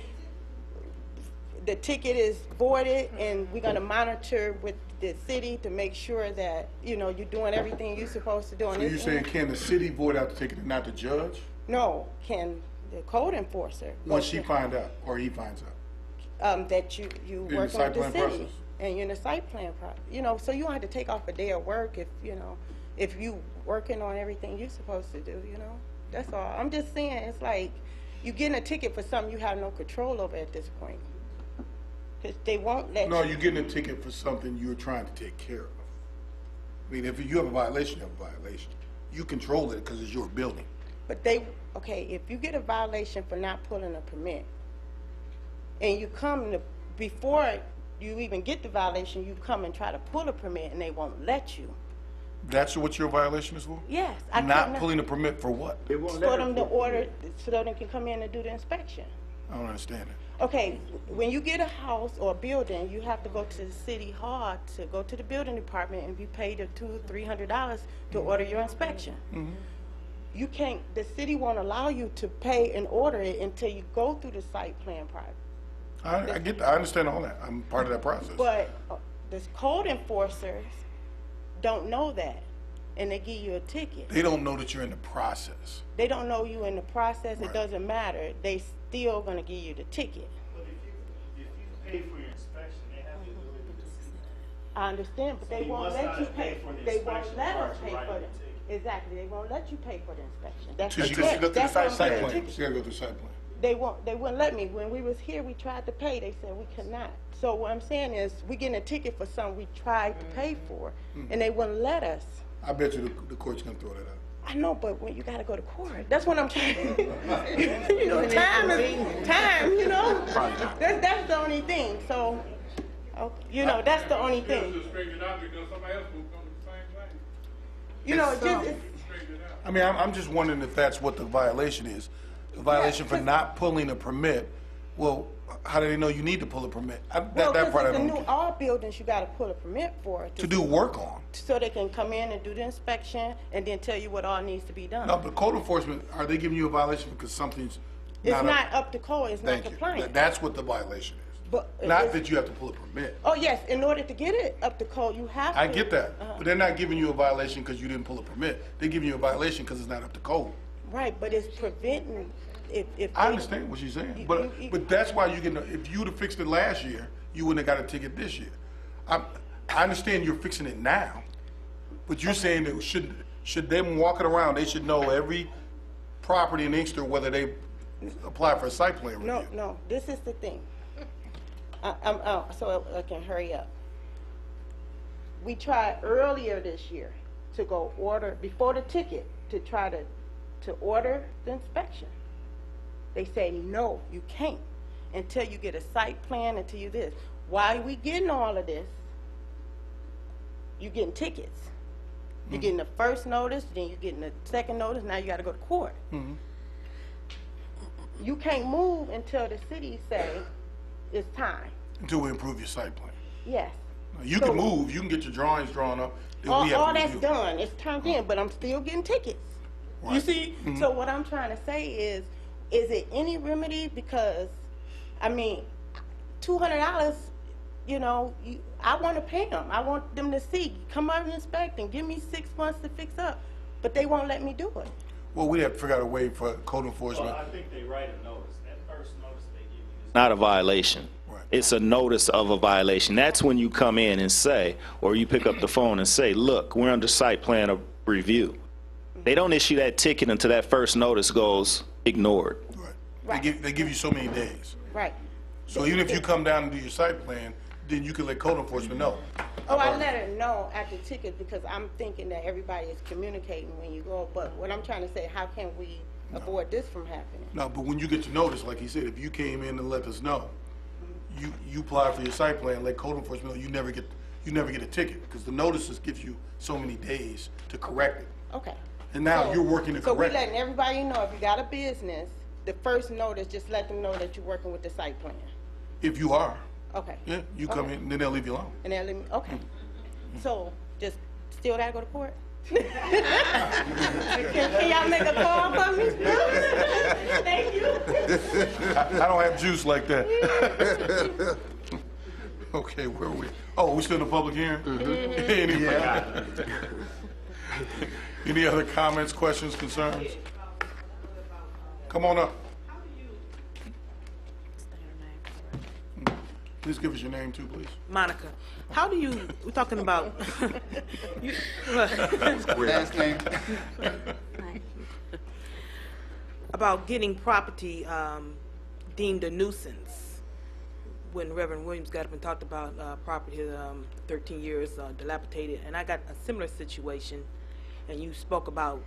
the ticket is voided and we're going to monitor with the city to make sure that, you're doing everything you're supposed to do on So this you're saying end? can the city void out the ticket and not the judge? No, can the code enforcer? Once she finds out, or he finds out. That you the working site with the plan city. process. And you're in the site plan process. So you don't have to take off a day of work if you working on everything you're supposed to do, That's all. I'm just saying, it's like you getting a ticket for something you have no control over at this point. Because they won't let you. No, you're getting a ticket for something you're trying to take care of. I mean, if you have a violation, you have a violation. You control it because it's your building. But if you get a violation for not pulling a permit, and you come before you even get the violation, you come and try to pull a permit and they won't let you. That's what your violation is for? Yes. Not pulling a permit for what? For them to order, so they can come in and do the inspection. I don't understand it. Okay, when you get a house or a building, you have to go to the city hall to go to the building department and be paid $200-300 to order your inspection. You can't, the city won't allow you to pay and order it until you go through the site plan process. I get that. I understand all that. I'm part of that process. But the code enforcers don't know that, and they give you a ticket. They don't know that you're in the process. They don't know you in the process. Right. It doesn't matter. They still going to give you the ticket. But if you pay for your inspection, they have the ability to see that. I understand, but they won't let you pay for the inspection. They won't let us pay for it. Exactly. They won't let you pay for the inspection. That's you got to go through the site plan. You got to go through the site plan. They wouldn't let me. When we was here, we tried to pay. They said we could not. So what I'm saying is we getting a ticket for something we tried to pay for, and they wouldn't let us. I bet you the court's going to throw that out. I know, but when you got to go to court, that's what I'm trying to time is time, That's the only thing. So, that's the only thing. I mean, I'm just wondering if that's what the violation is. A violation for not pulling a permit. Well, how do they know you need to pull a permit? That part I don't get. All buildings you got to pull a permit for. To do work on. So they can come in and do the inspection and then tell you what all needs to be done. No, but code enforcement, are they giving you a violation because something's not up to code, it's not compliant. That's what the violation is. But not that you have to pull a permit. Oh, yes. In order to get it up to code, you have to. I get that. But they're not giving you a violation because you didn't pull a permit. They're giving you a violation because it's not up to code. Right, but it's preventing. I understand what she's saying, but that's why if you would have fixed it last year, you wouldn't have got a ticket this year. I understand you're fixing it now, but you're saying that should them walking around, they should know every property in Inkster whether they apply for a site plan review. No, this is the thing. So I can hurry up. we tried earlier this year to go order, before the ticket, to try to order the inspection. They say, no, you can't until you get a site plan, until you this. Why we getting all of this? You getting tickets. You're getting the first notice, then you're getting the second notice, now you gotta go to court. You can't move until the city say it's time. Until we improve your site plan. Yes. You can move, you can get your drawings drawn up. Then we have All to that's review it. done, it's turned in, but I'm still getting tickets. You Right. see? So what I'm trying to say is it any remedy? Because, I mean, $200, you know, I want to pay them. I want them to see, come out and inspect and give me 6 months to fix up. But they won't let me do it. Well, we'd have to figure out a way for code enforcement. Well, I think they write a notice. That first notice they give you is Not a violation. It's a notice of a violation. That's when you come in and say, or you pick up the phone and say, look, we're under site plan of review. They don't issue that ticket until that first notice goes ignored. Right. They give you so many days. Right. So even if you come down and do your site plan, then you can let code enforcement know. Oh, I let her know at the ticket because I'm thinking that everybody is communicating when you go. But what I'm trying to say, how can we avoid this from happening? No, but when you get your notice, like he said, if you came in and let us know, you apply for your site plan, let code enforcement know, you never get a ticket because the notices gives you so many days to correct it. Okay. And now you're working to So we're correct it. letting everybody know if you got a business, the first notice, just let them know that you're working with the site plan. If you are, Okay. yeah, you come in and then they'll leave you alone. And they'll let me, okay. So just still gotta go to court? Can y'all make a call for me? Thank you. I don't have juice like that. Okay, where are we? Oh, we still in the public hearing? Anybody? Any other comments, questions, concerns? Come on up. Please give us your name too, please. Monica, how do you, we're talking about, Last name? about getting property deemed a nuisance. When Reverend Williams got up and talked about property 13 years dilapidated, and I got a similar situation, and you spoke about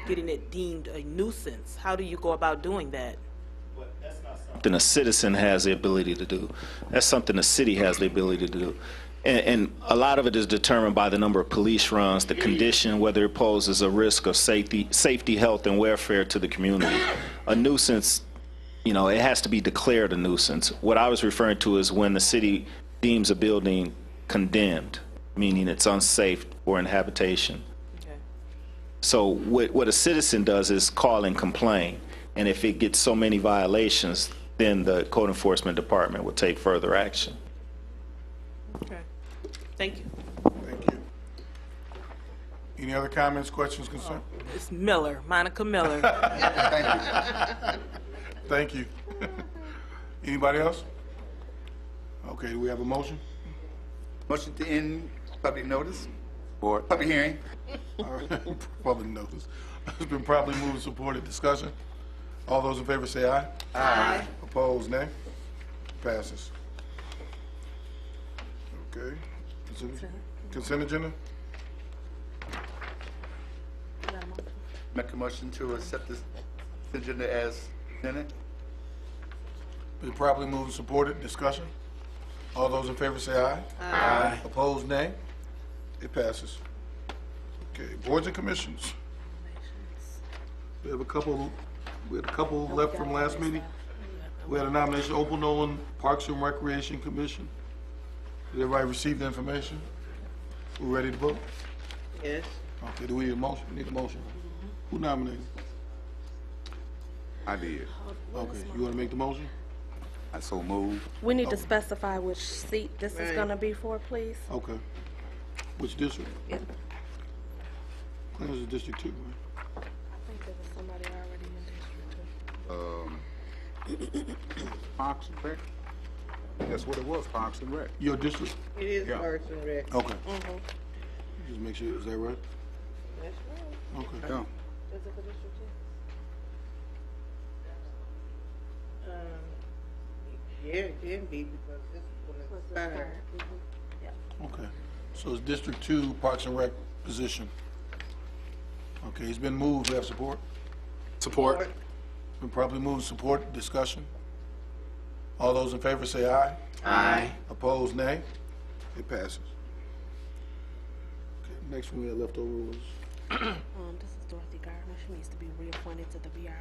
getting it deemed a nuisance. How do you go about doing that? but that's not something. Something a citizen has the ability to do. That's something the city has the ability to do. And a lot of it is determined by the number of police runs, the condition, whether it poses a risk of safety, health, and welfare to the community. A nuisance, you know, it has to be declared a nuisance. What I was referring to is when the city deems a building condemned, meaning it's unsafe for inhabitation. Okay. So what a citizen does is call and complain. And if it gets so many violations, then the code enforcement department will take further action. Okay. Thank you. Thank you. Any other comments, questions, concerns? It's Miller, Monica Miller. Thank you. Anybody else? Okay, do we have a motion? Motion to end public notice or public hearing? All right, public notice. It's been properly moved and supported. Discussion? All those in favor say aye. Aye. Opposed, nay? Passes. Okay. Consent agenda? Make a motion to accept this agenda as presented? Been properly moved and supported. Discussion? All those in favor say aye. Aye. Opposed, nay? It passes. Okay, boards and commissions. We had a couple left from last meeting. We had a nomination, Opal Nolan, Parks and Recreation Commission. Did everybody receive the information? We ready to vote? Yes. Okay, do we need a motion? Need a motion. Who nominated? I did. Okay, you want to make the motion? I so moved. We need to specify which seat this is gonna be for, please. Okay. Which district? Yeah. Clarence is District 2, right? I think there was somebody already in District 2. Parks and Rec. That's what it was, Parks and Rec. Your district? It is Yeah. Parks and Rec. Okay. Just make sure, is that right? That's right. Okay. Yeah. Is it for District 2? Yeah, it can be because this one is third. Okay. So it's District 2 Parks and Rec position. Okay, it's been moved. Do we have support? Support. Been properly moved and support. Discussion. All those in favor say aye. Aye. Opposed, nay. It passes. Okay, next one we have left over was, This is Dorothy Gardner. She needs to be reappointed to the BRA.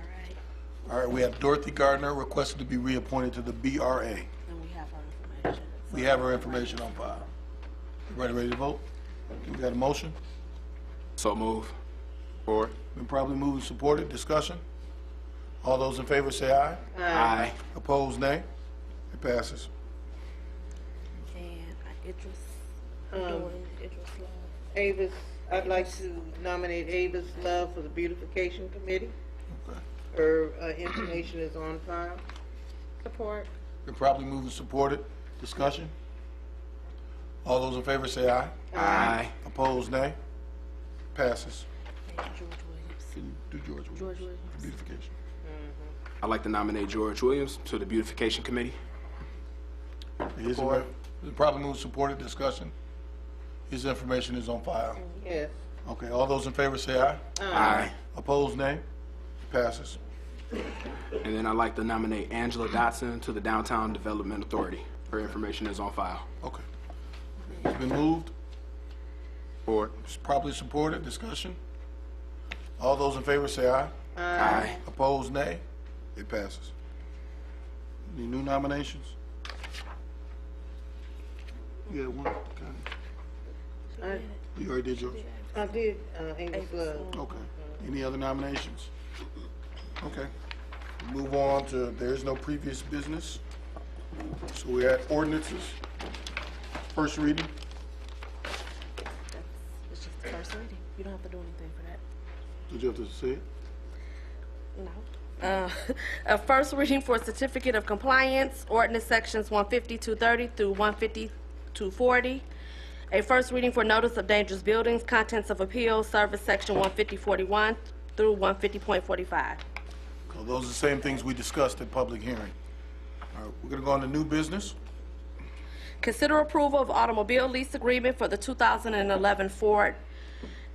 all right, we have Dorothy Gardner requested to be reappointed to the BRA. And we have her information. We have her information on file. Ready to vote? Okay, we got a motion? So move. Support. Been properly moved and supported. Discussion. All those in favor say aye. Aye. Opposed, nay. It passes. And Idris Love. Avis, I'd like to nominate Avis Love for the Beautification Committee. Okay. Her information is on file. Support. Been properly moved and supported. Discussion. All those in favor say aye. Aye. Opposed, nay. Passes. And George Williams. Can you do George Williams? George Williams. For beautification. I'd like to nominate George Williams to the Beautification Committee. Been properly moved and supported. Discussion. His information is on file. Yes. Okay, all those in favor say aye. Aye. Opposed, nay. Passes. And then I'd like to nominate Angela Dotson to the Downtown Development Authority. Her information is on file. Okay. It's been moved. Support. It's properly supported. Discussion. All those in favor say aye. Aye. Opposed, nay. It passes. Any new nominations? You had one, Connie? You already did yours? I did, Avis Love. Okay. Any other nominations? Okay. Move on to, there is no previous business. So we're at ordinances. First reading. It's just the first reading. You don't have to do anything for that. Did you have to say it? No. A first reading for certificate of compliance, ordinance sections 150-230 through 150-240. A first reading for notice of dangerous buildings, contents of appeal, service section 150.41 through 150.45. So those are the same things we discussed at public hearing. All right, we're gonna go on to new business. Consider approval of automobile lease agreement for the 2011 Ford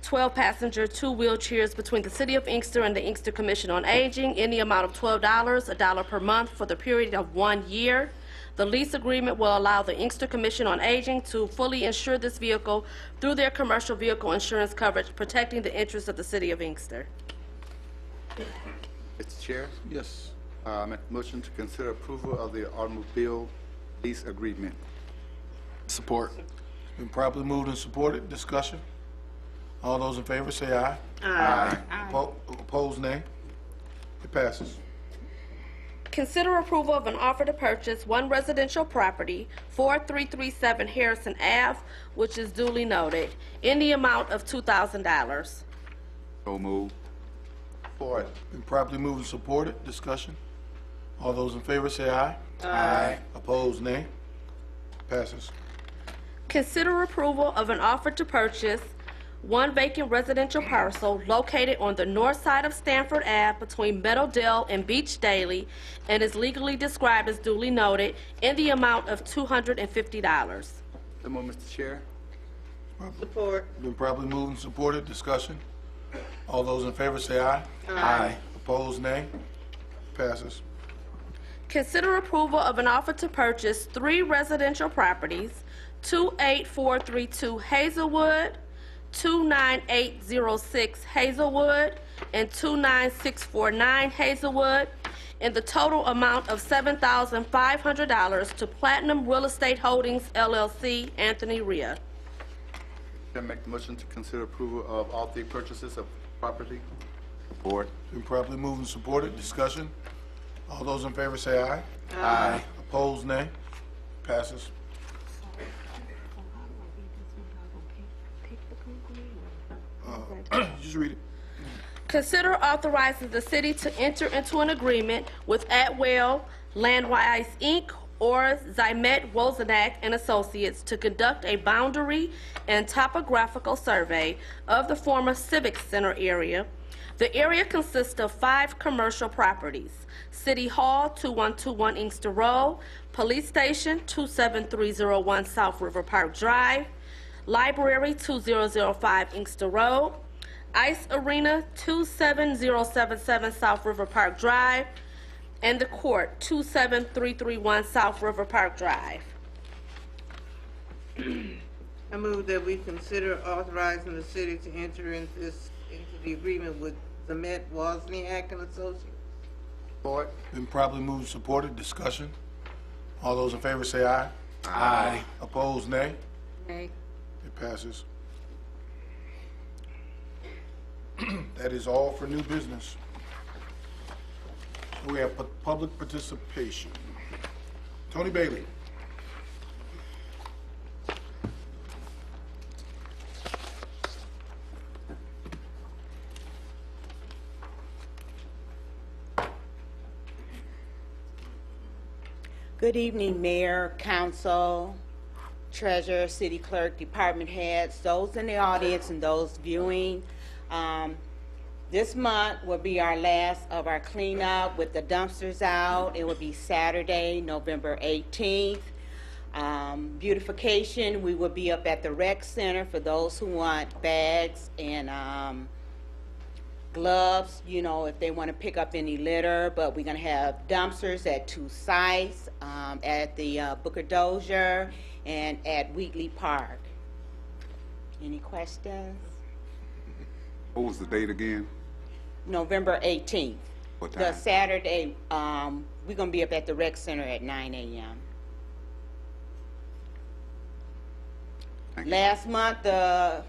12-passenger, 2 wheelchairs between the City of Inkster and the Inkster Commission on Aging in the amount of $12, $1 per month for the period of 1 year. The lease agreement will allow the Inkster Commission on Aging to fully insure this vehicle through their commercial vehicle insurance coverage, protecting the interests of the City of Inkster. Mr. Chair, Yes. I make a motion to consider approval of the automobile lease agreement. Support. Been properly moved and supported. Discussion. All those in favor say aye. Aye. Opposed, nay. It passes. Consider approval of an offer to purchase one residential property, 4337 Harrison Ave, which is duly noted, in the amount of $2,000. So move. Support. Been properly moved and supported. Discussion. All those in favor say aye. Aye. Opposed, nay. Passes. Consider approval of an offer to purchase one vacant residential parcel located on the north side of Stanford Ave between Meadowdale and Beach Daily and is legally described as duly noted in the amount of $250. So move, Mr. Chair. Support. Been properly moved and supported. Discussion. All those in favor say aye. Aye. Opposed, nay. Passes. Consider approval of an offer to purchase 3 residential properties, 28432 Hazelwood, 29806 Hazelwood, and 29649 Hazelwood, in the total amount of $7,500 to Platinum Real Estate Holdings, LLC, Anthony Rhea. I make the motion to consider approval of all 3 purchases of property. Support. Been properly moved and supported. Discussion. All those in favor say aye. Aye. Opposed, nay. Passes. Just read it. Consider authorizing the city to enter into an agreement with Atwell Landwise, Inc. or Zymet Wozenak and Associates to conduct a boundary and topographical survey of the former Civic Center area. The area consists of 5 commercial properties: City Hall, 2121 Inkster Road, Police Station, 27301 South River Park Drive, Library, 2005 Inkster Road. Ice Arena, 27077 South River Park Drive. And the Court, 27331 South River Park Drive. I move that we consider authorizing the city to enter into the agreement with Zamet Wozniak and Associates. Support. Been properly moved and supported. Discussion. All those in favor say aye. Aye. Opposed, nay. Nay. It passes. That is all for new business. So we have public participation. Tony Bailey. Good evening, Mayor, Council, Treasurer, City Clerk, Department Heads, those in the audience and those viewing. This month will be our last of our cleanup with the dumpsters out. It will be Saturday, November 18th. Beautification, we will be up at the rec center for those who want bags and gloves, you know, if they want to pick up any litter. But we're going to have dumpsters at 2 sites, at the Booker Dozier and at Wheatley Park. Any questions? What was the date again? November 18th. What time? The Saturday, we're going to be up at the rec center at 9 a.m. Last month, the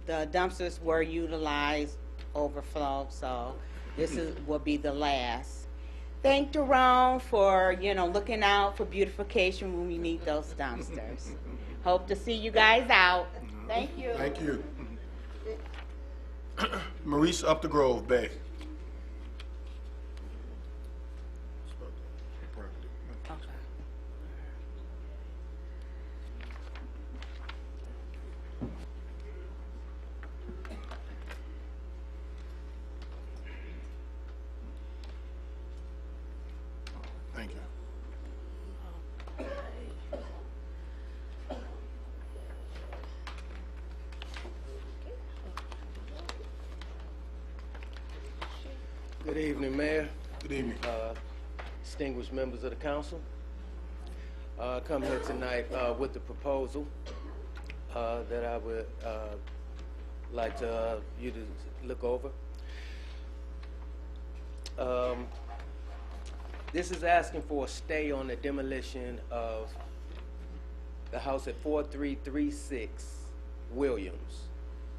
dumpsters were utilized, overflow, so this will be the last. Thank Jerome for, you know, looking out for beautification when we need those dumpsters. Hope to see you guys out. Thank you. Thank you. Maurice Up the Grove, Bay. Thank you. Good evening, Mayor. Good evening. Distinguished members of the council. Come here tonight with the proposal that I would like to you to look over. This is asking for a stay on the demolition of the house at 4336 Williams,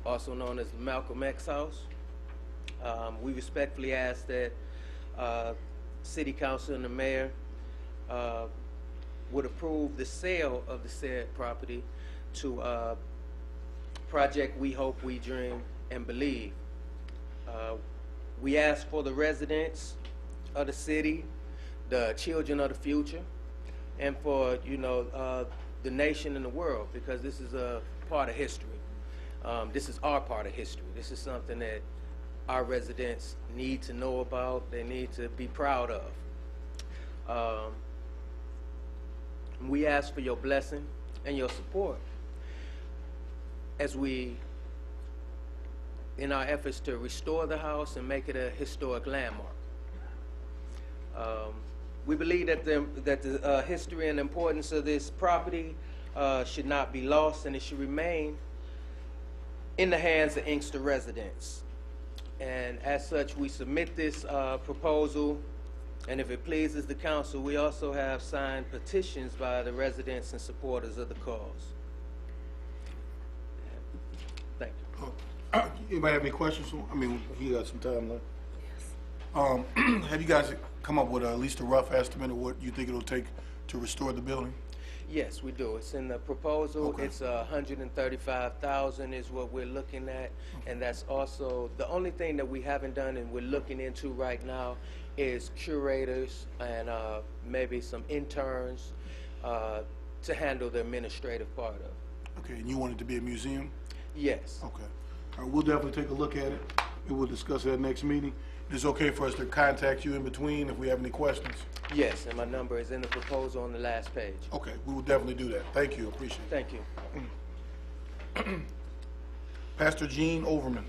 also known as the Malcolm X house. We respectfully ask that City Council and the Mayor would approve the sale of the said property to Project We Hope, We Dream, and Believe. We ask for the residents of the city, the children of the future, and for, you know, the nation and the world, because this is a part of history. This is our part of history. This is something that our residents need to know about, they need to be proud of. We ask for your blessing and your support as we, in our efforts to restore the house and make it a historic landmark. We believe that the history and importance of this property should not be lost, and it should remain in the hands of Inkster residents. And as such, we submit this proposal, and if it pleases the council, we also have signed petitions by the residents and supporters of the cause. Thank you. Anybody have any questions? I mean, he got some time left. Yes. Have you guys come up with at least a rough estimate of what you think it'll take to restore the building? Yes, we do. It's in the proposal. Okay. It's $135,000 is what we're looking at, and that's also the only thing that we haven't done and we're looking into right now is curators and maybe some interns to handle the administrative part of it. Okay, and you want it to be a museum? Yes. Okay. All right, we'll definitely take a look at it, and we'll discuss it at next meeting. It's okay for us to contact you in between if we have any questions? Yes, and my number is in the proposal on the last page. Okay, we will definitely do that. Thank you, appreciate it. Thank you. Pastor Gene Overman.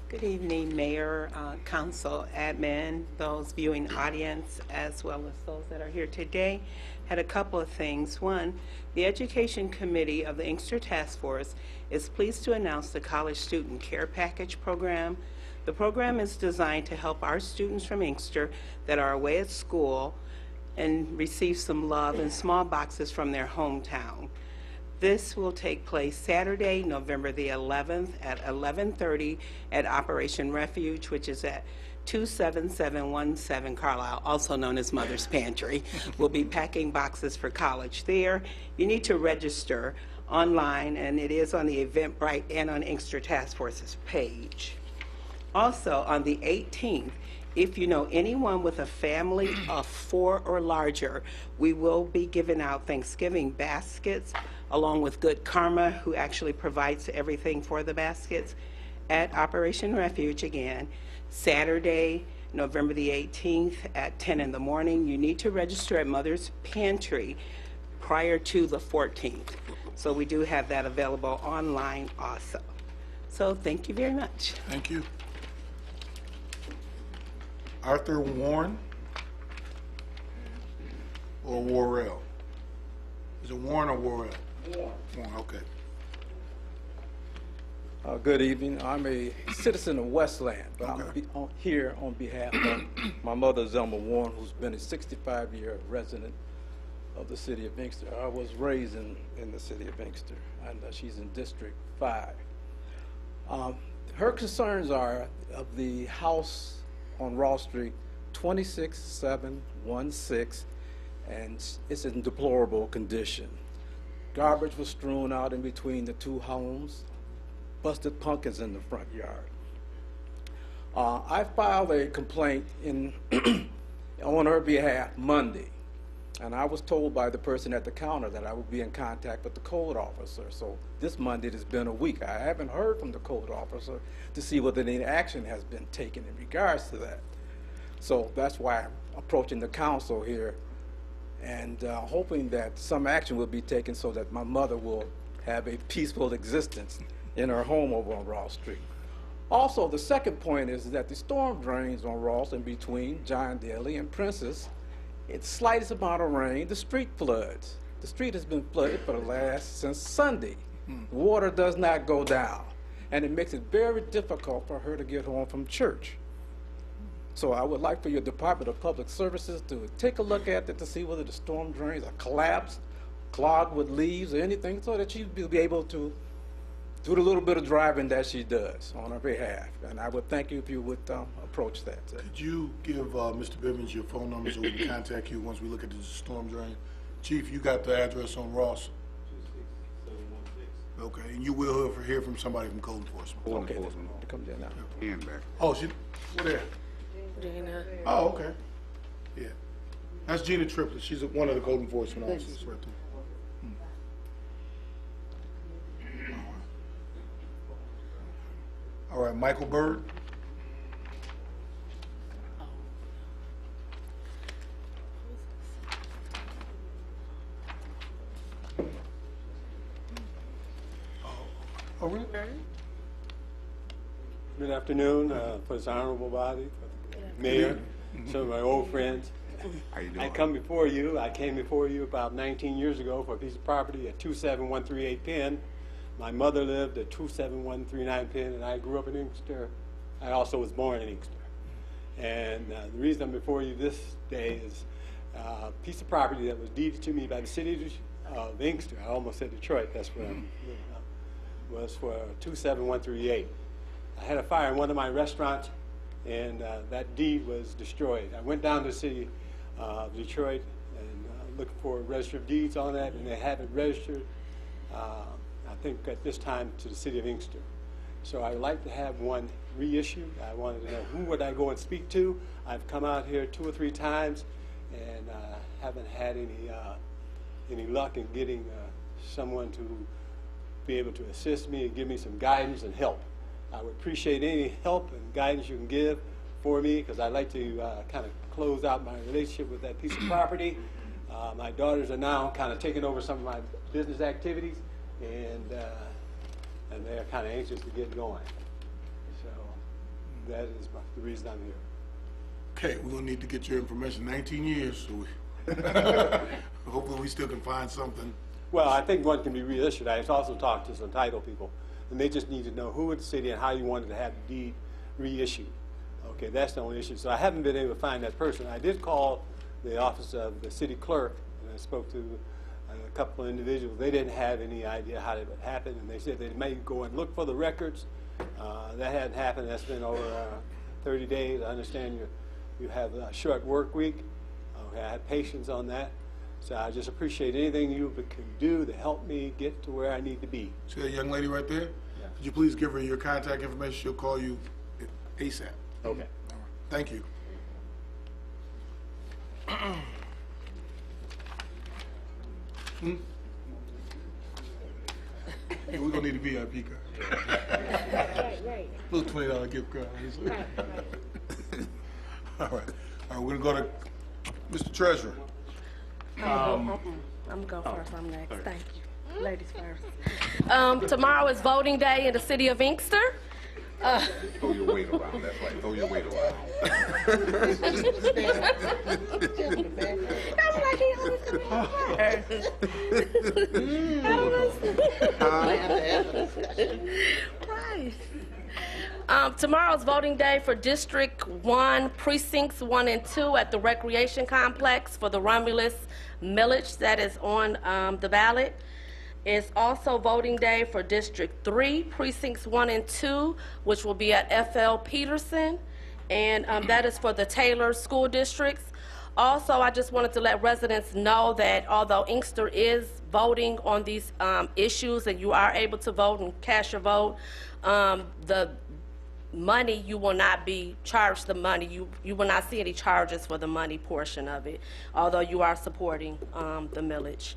Good evening, Mayor, Council, Admin, those viewing audience, as well as those that are here today. Had a couple of things. One, the Education Committee of the Inkster Task Force is pleased to announce the College Student Care Package program. The program is designed to help our students from Inkster that are away at school and receive some love in small boxes from their hometown. This will take place Saturday, November the 11th at 11:30 at Operation Refuge, which is at 27717 Carlisle, also known as Mother's Pantry. We'll be packing boxes for college there. You need to register online, and it is on the Eventbrite and on Inkster Task Force's page. Also, on the 18th, if you know anyone with a family of 4 or larger, we will be giving out Thanksgiving baskets along with Good Karma, who actually provides everything for the baskets, at Operation Refuge again, Saturday, November the 18th at 10 in the morning. You need to register at Mother's Pantry prior to the 14th. So we do have that available online also. So thank you very much. Thank you. Arthur Warren or Worrell? Is it Warren or Worrell? Warren, okay. Good evening. I'm a citizen of Westland, but I'm here on behalf of my mother, Zelma Warren, who's been a 65-year resident of the city of Inkster. I was raised in the city of Inkster, and she's in District 5. Her concerns are of the house on Ross Street, 26716, and it's in deplorable condition. Garbage was strewn out in between the two homes, busted pumpkins in the front yard. I filed a complaint on her behalf Monday, and I was told by the person at the counter that I would be in contact with the code officer. So this Monday, it's been a week. I haven't heard from the code officer to see whether any action has been taken in regards to that. So that's why I'm approaching the council here and hoping that some action will be taken so that my mother will have a peaceful existence in her home over on Ross Street. Also, the second point is that the storm drains on Ross in between John Daly and Princess. It's slightest amount of rain, the street floods. The street has been flooded since Sunday. The water does not go down, and it makes it very difficult for her to get home from church. So I would like for your Department of Public Services to take a look at it to see whether the storm drains are collapsed, clogged with leaves or anything, so that she will be able to do the little bit of driving that she does on her behalf. And I would thank you if you would approach that. Could you give Mr. Bivens your phone number so we can contact you once we look at the storm drain? Chief, you got the address on Ross? 26716. Okay, and you will hear from somebody from code enforcement. Okay, come there now. Oh, what there? Gina. Oh, okay. Yeah. That's Gina Triplett. She's one of the code enforcement officers right there. All right, Michael Bird. Oh, really? Good afternoon, for this honorable body, for the mayor, some of my old friends. How you doing? I came before you about 19 years ago for a piece of property at 27138 Penn. My mother lived at 27139 Penn, and I grew up in Inkster. I also was born in Inkster. And the reason I'm before you this day is a piece of property that was deeded to me by the city of Inkster. I almost said Detroit, that's where I'm living now. Was for 27138. I had a fire in one of my restaurants, and that deed was destroyed. I went down to the city of Detroit and looked for a register of deeds on that, and they haven't registered. I think at this time to the city of Inkster. So I would like to have one reissued. I wanted to know who would I go and speak to. I've come out here 2 or 3 times and haven't had any luck in getting someone to be able to assist me and give me some guidance and help. I would appreciate any help and guidance you can give for me, because I'd like to kind of close out my relationship with that piece of property. My daughters are now kind of taking over some of my business activities, and they're kind of anxious to get going. So that is the reason I'm here. Okay, we're gonna need to get your information. 19 years, so hopefully we still can find something. Well, I think one can be reissued. I also talked to some title people, and they just need to know who in the city and how you wanted to have the deed reissued. Okay, that's the only issue. So I haven't been able to find that person. I did call the office of the city clerk, and I spoke to a couple of individuals. They didn't have any idea how it would happen, and they said they may go and look for the records. That hadn't happened. That's been over 30 days. I understand you have a short work week. Okay, I have patience on that. So I just appreciate anything you can do to help me get to where I need to be. See that young lady right there? Yeah. Could you please give her your contact information? She'll call you ASAP. Okay. All right. Thank you. Yeah, we're gonna need a VIP card. Right. Little $20 gift card. All right. We're gonna go to Mr. Treasurer. I'm gonna go first. I'm next. Thank you. Ladies first. Tomorrow is voting day in the city of Inkster. Throw your weight around. That's right. Throw your weight around. I'm like, he always tomorrow's voting day for District 1, Precincts 1 and 2 at the Recreation Complex for the Romulus millage that is on the ballot. It's also voting day for District 3, Precincts 1 and 2, which will be at F.L. Peterson, and that is for the Taylor School Districts. Also, I just wanted to let residents know that although Inkster is voting on these issues and you are able to vote and cast your vote, the money, you will not be charged the money. You will not see any charges for the money portion of it, although you are supporting the millage.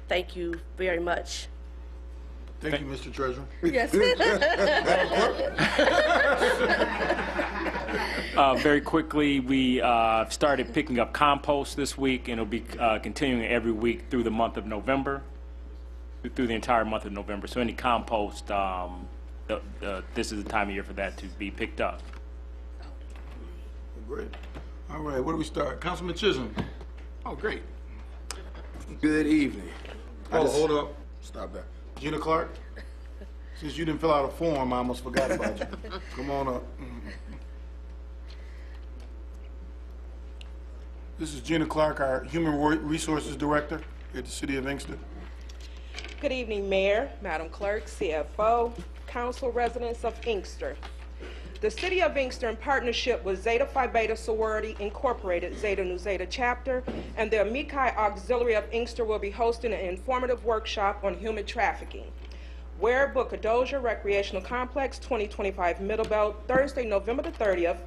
Thank you very much. Thank you, Mr. Treasurer. Yes. Very quickly, we started picking up compost this week, and it'll be continuing every week through the month of November, through the entire month of November. So any compost, this is the time of year for that to be picked up. Great. All right, where do we start? Councilman Chisholm. Oh, great. Good evening. Hold up. Stop that. Gina Clark, since you didn't fill out a form, I almost forgot about you. Come on up. This is Gina Clark, our Human Resources Director at the City of Inkster. Good evening, Mayor, Madam Clerk, CFO, Council, residents of Inkster. The City of Inkster, in partnership with Zeta Phi Beta Sorority Incorporated, Zeta Nu Zeta Chapter, and the Amici Auxiliary of Inkster will be hosting an informative workshop on human trafficking. Ware Bocadoja Recreational Complex, 2025 Middlebelt, Thursday, November the 30th,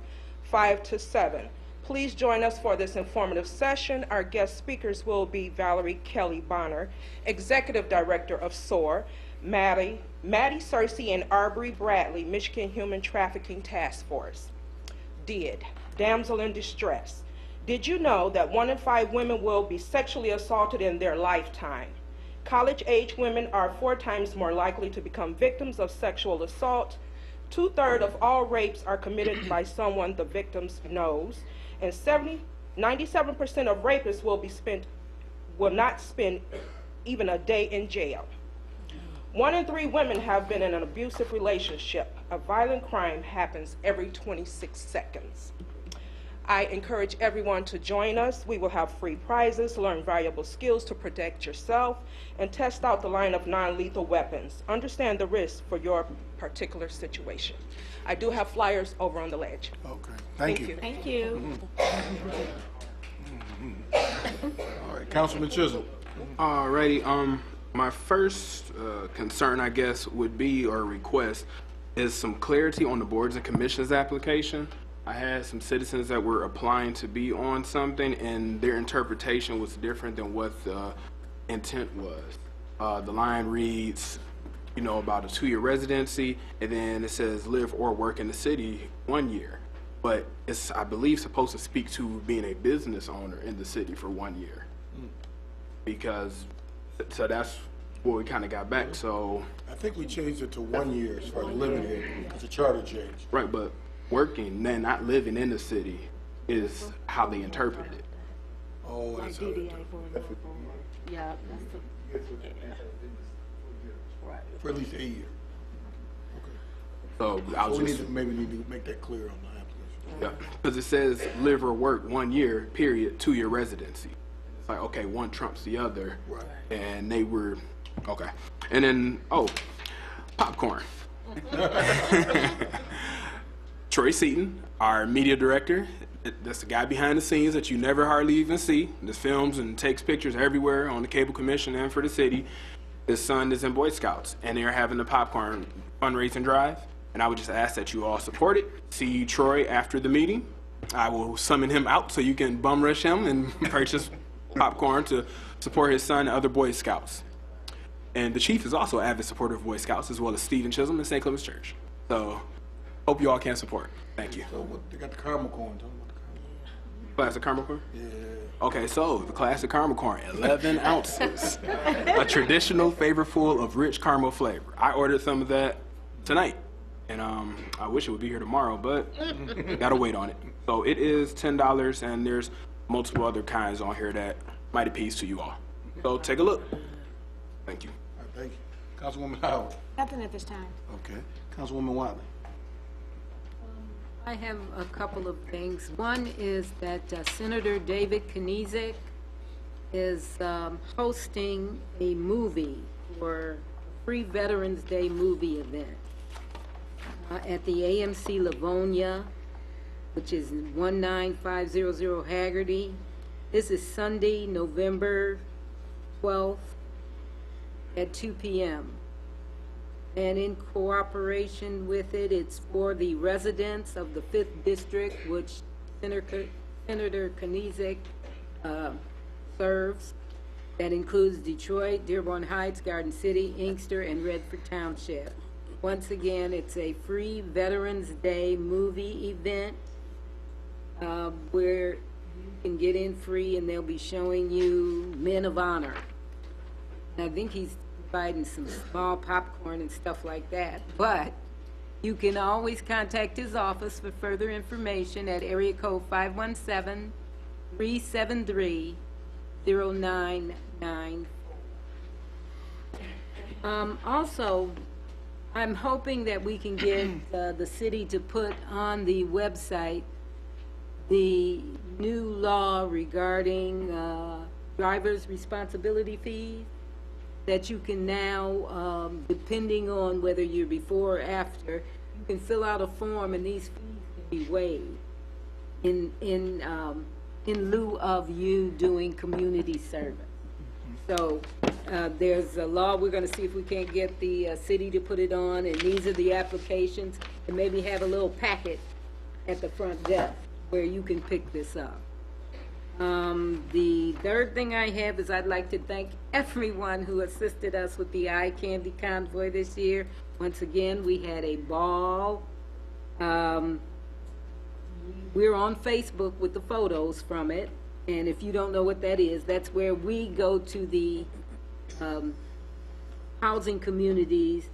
5 to 7. Please join us for this informative session. Our guest speakers will be Valerie Kelly Bonner, Executive Director of SOAR, Maddie Searcy and Arbery Bradley, Michigan Human Trafficking Task Force. Damsel in distress. Did you know that 1 in 5 women will be sexually assaulted in their lifetime? College-age women are 4 times more likely to become victims of sexual assault. 2/3 of all rapes are committed by someone the victim knows, and 97% of rapists will not spend even a day in jail. 1 in 3 women have been in an abusive relationship. A violent crime happens every 26 seconds. I encourage everyone to join us. We will have free prizes, learn valuable skills to protect yourself, and test out the line of non-lethal weapons. Understand the risks for your particular situation. I do have flyers over on the ledge. Okay, thank you. Thank you. All right, Councilman Chisholm. Alrighty, my first concern, I guess, would be, or request, is some clarity on the boards and commissions application. I had some citizens that were applying to be on something, and their interpretation was different than what the intent was. The line reads, you know, about a 2-year residency, and then it says live or work in the city 1 year. But it's, I believe, supposed to speak to being a business owner in the city for 1 year. because, so that's what we kind of got back, so. I think we changed it to 1 year as far as living here, because the charter changed. Right, but working, then not living in the city is how they interpreted it. Oh, that's how they Yeah, for at least a year. So I was So we just, need to, maybe need to make that clear on the application. yeah, because it says live or work 1 year, period, 2 year residency. It's like, okay, one trumps the other. Right. And they were, okay. And then, oh, popcorn. Troy Seaton, our media director, that's the guy behind the scenes that you never hardly even see. This films and takes pictures everywhere on the Cable Commission and for the city. His son is in Boy Scouts, and they're having the popcorn fundraising drive. And I would just ask that you all support it. See Troy after the meeting. I will summon him out so you can bum rush him and purchase popcorn to support his son and other Boy Scouts. And the chief is also an avid supporter of Boy Scouts, as well as Stephen Chisholm and St. Clemens Church. So, hope you all can support. Thank you. So what, they got the caramel corn. Talking about the caramel. Classic caramel corn? Yeah. Okay, so the classic caramel corn, 11 ounces. A traditional flavorful of rich caramel flavor. I ordered some of that tonight. And I wish it would be here tomorrow, but gotta wait on it. So it is $10, and there's multiple other kinds on here that might appease to you all. So take a look. Thank you. All right, thank you. Councilwoman Howard. Nothing at this time. Okay. Councilwoman Wiley. I have a couple of things. One is that Senator David Kniezek is hosting a movie for Free Veterans Day movie event at the AMC Livonia, which is 19500 Haggerty. This is Sunday, November 12th at 2 p.m. And in cooperation with it, it's for the residents of the 5th District, which Senator Kniezek serves. That includes Detroit, Dearborn Heights, Garden City, Inkster, and Redford Township. Once again, it's a free Veterans Day movie event where you can get in free, and they'll be showing you Men of Honor. And I think he's providing some small popcorn and stuff like that, but you can always contact his office for further information at area code 517-373-0994. Also, I'm hoping that we can get the city to put on the website the new law regarding driver's responsibility fees, that you can now, depending on whether you're before or after, you can fill out a form and these fees can be waived in lieu of you doing community service. So there's a law. We're going to see if we can't get the city to put it on, and these are the applications, and maybe have a little packet at the front desk where you can pick this up. The third thing I have is I'd like to thank everyone who assisted us with the eye candy convoy this year. Once again, we had a ball. We're on Facebook with the photos from it, and if you don't know what that is, that's where we go to the housing communities,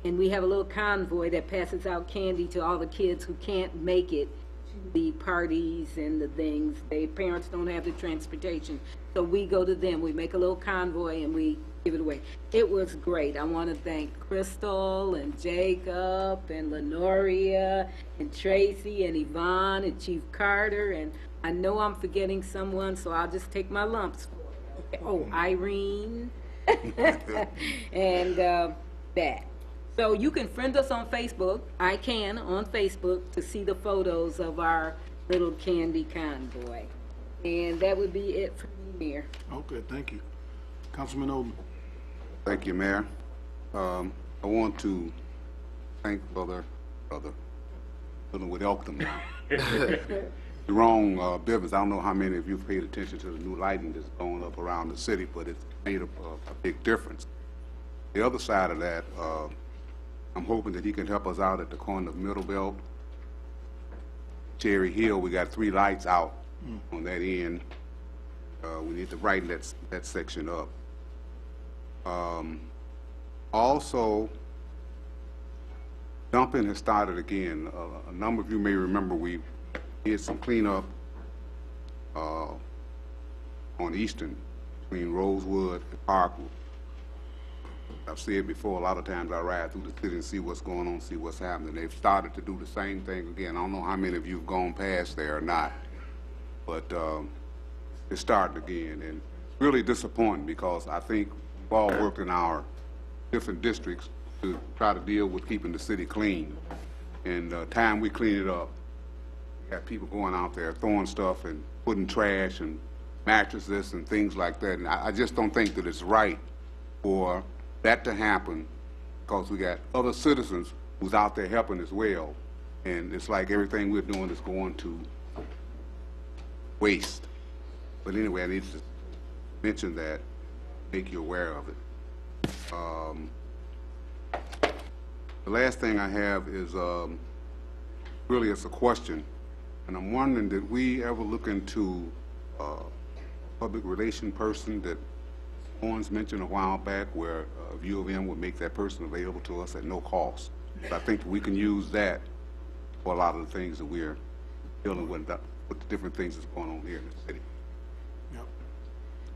and we have a little convoy that passes out candy to all the kids who can't make it to the parties and the things. Their parents don't have the transportation, so we go to them. We make a little convoy and we give it away. It was great. I want to thank Crystal and Jacob and Lenoria and Tracy and Yvonne and Chief Carter, and I know I'm forgetting someone, so I'll just take my lumps for it. Oh, Irene and that. So you can friend us on Facebook. I can on Facebook to see the photos of our little candy convoy. And that would be it for me, Mayor. Okay, thank you. Councilman Odom. Thank you, Mayor. I want to thank brother, dealing with Elkton now. The wrong business. I don't know how many of you paid attention to the new lighting that's going up around the city, but it's made a big difference. The other side of that, I'm hoping that he can help us out at the corner of Middle Belt, Cherry Hill. We got 3 lights out on that end. We need to brighten that section up. Also, dumping has started again. A number of you may remember we did some cleanup on Eastern between Rosewood and Parkwood. I've said before, a lot of times I ride through the city and see what's going on, see what's happening. They've started to do the same thing again. I don't know how many of you have gone past there or not, but it's starting again, and it's really disappointing because I think we've all worked in our different districts to try to deal with keeping the city clean. And time we clean it up, we got people going out there throwing stuff and putting trash and mattresses and things like that. And I just don't think that it's right for that to happen because we got other citizens who's out there helping as well. And it's like everything we're doing is going to waste. But anyway, I need to mention that, make you aware of it. The last thing I have is really it's a question, and I'm wondering, did we ever look into a public relation person that Owens mentioned a while back where U of M would make that person available to us at no cost? So I think we can use that for a lot of the things that we're dealing with the different things that's going on here in the city. Yep.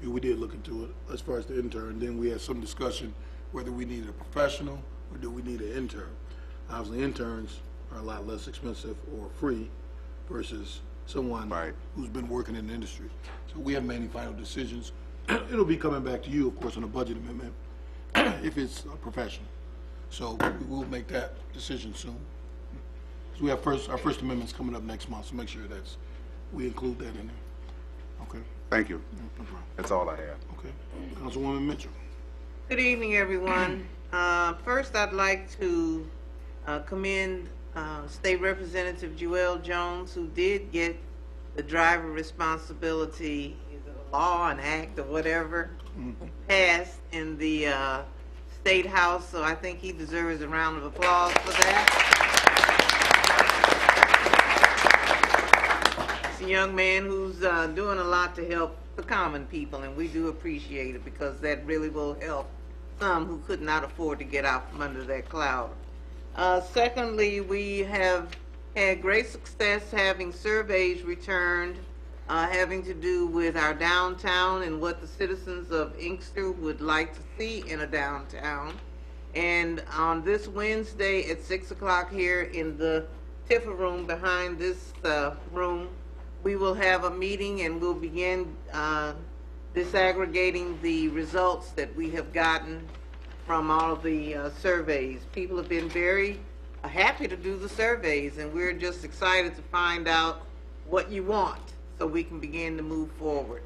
Yeah, we did look into it as far as the intern. Then we had some discussion whether we needed a professional or do we need an intern. Obviously, interns are a lot less expensive or free versus someone who's been working in the industry. So we haven't made any final decisions. It'll be coming back to you, of course, on a budget amendment if it's a professional. So we'll make that decision soon. So we have our first amendment's coming up next month, so make sure we include that in there. Okay. Thank you. No problem. That's all I have. Okay. Councilwoman Mitchell. Good evening, everyone. First, I'd like to commend State Representative Joelle Jones, who did get the driver responsibility, either a law, an act, or whatever, passed in the State House. So I think he deserves a round of applause for that. He's a young man who's doing a lot to help the common people, and we do appreciate it because that really will help some who could not afford to get out from under that cloud. Secondly, we have had great success having surveys returned having to do with our downtown and what the citizens of Inkster would like to see in a downtown. And on this Wednesday at 6 o'clock here in the Tiffa room behind this room, we will have a meeting and we'll begin disaggregating the results that we have gotten from all of the surveys. People have been very happy to do the surveys, and we're just excited to find out what you want so we can begin to move forward.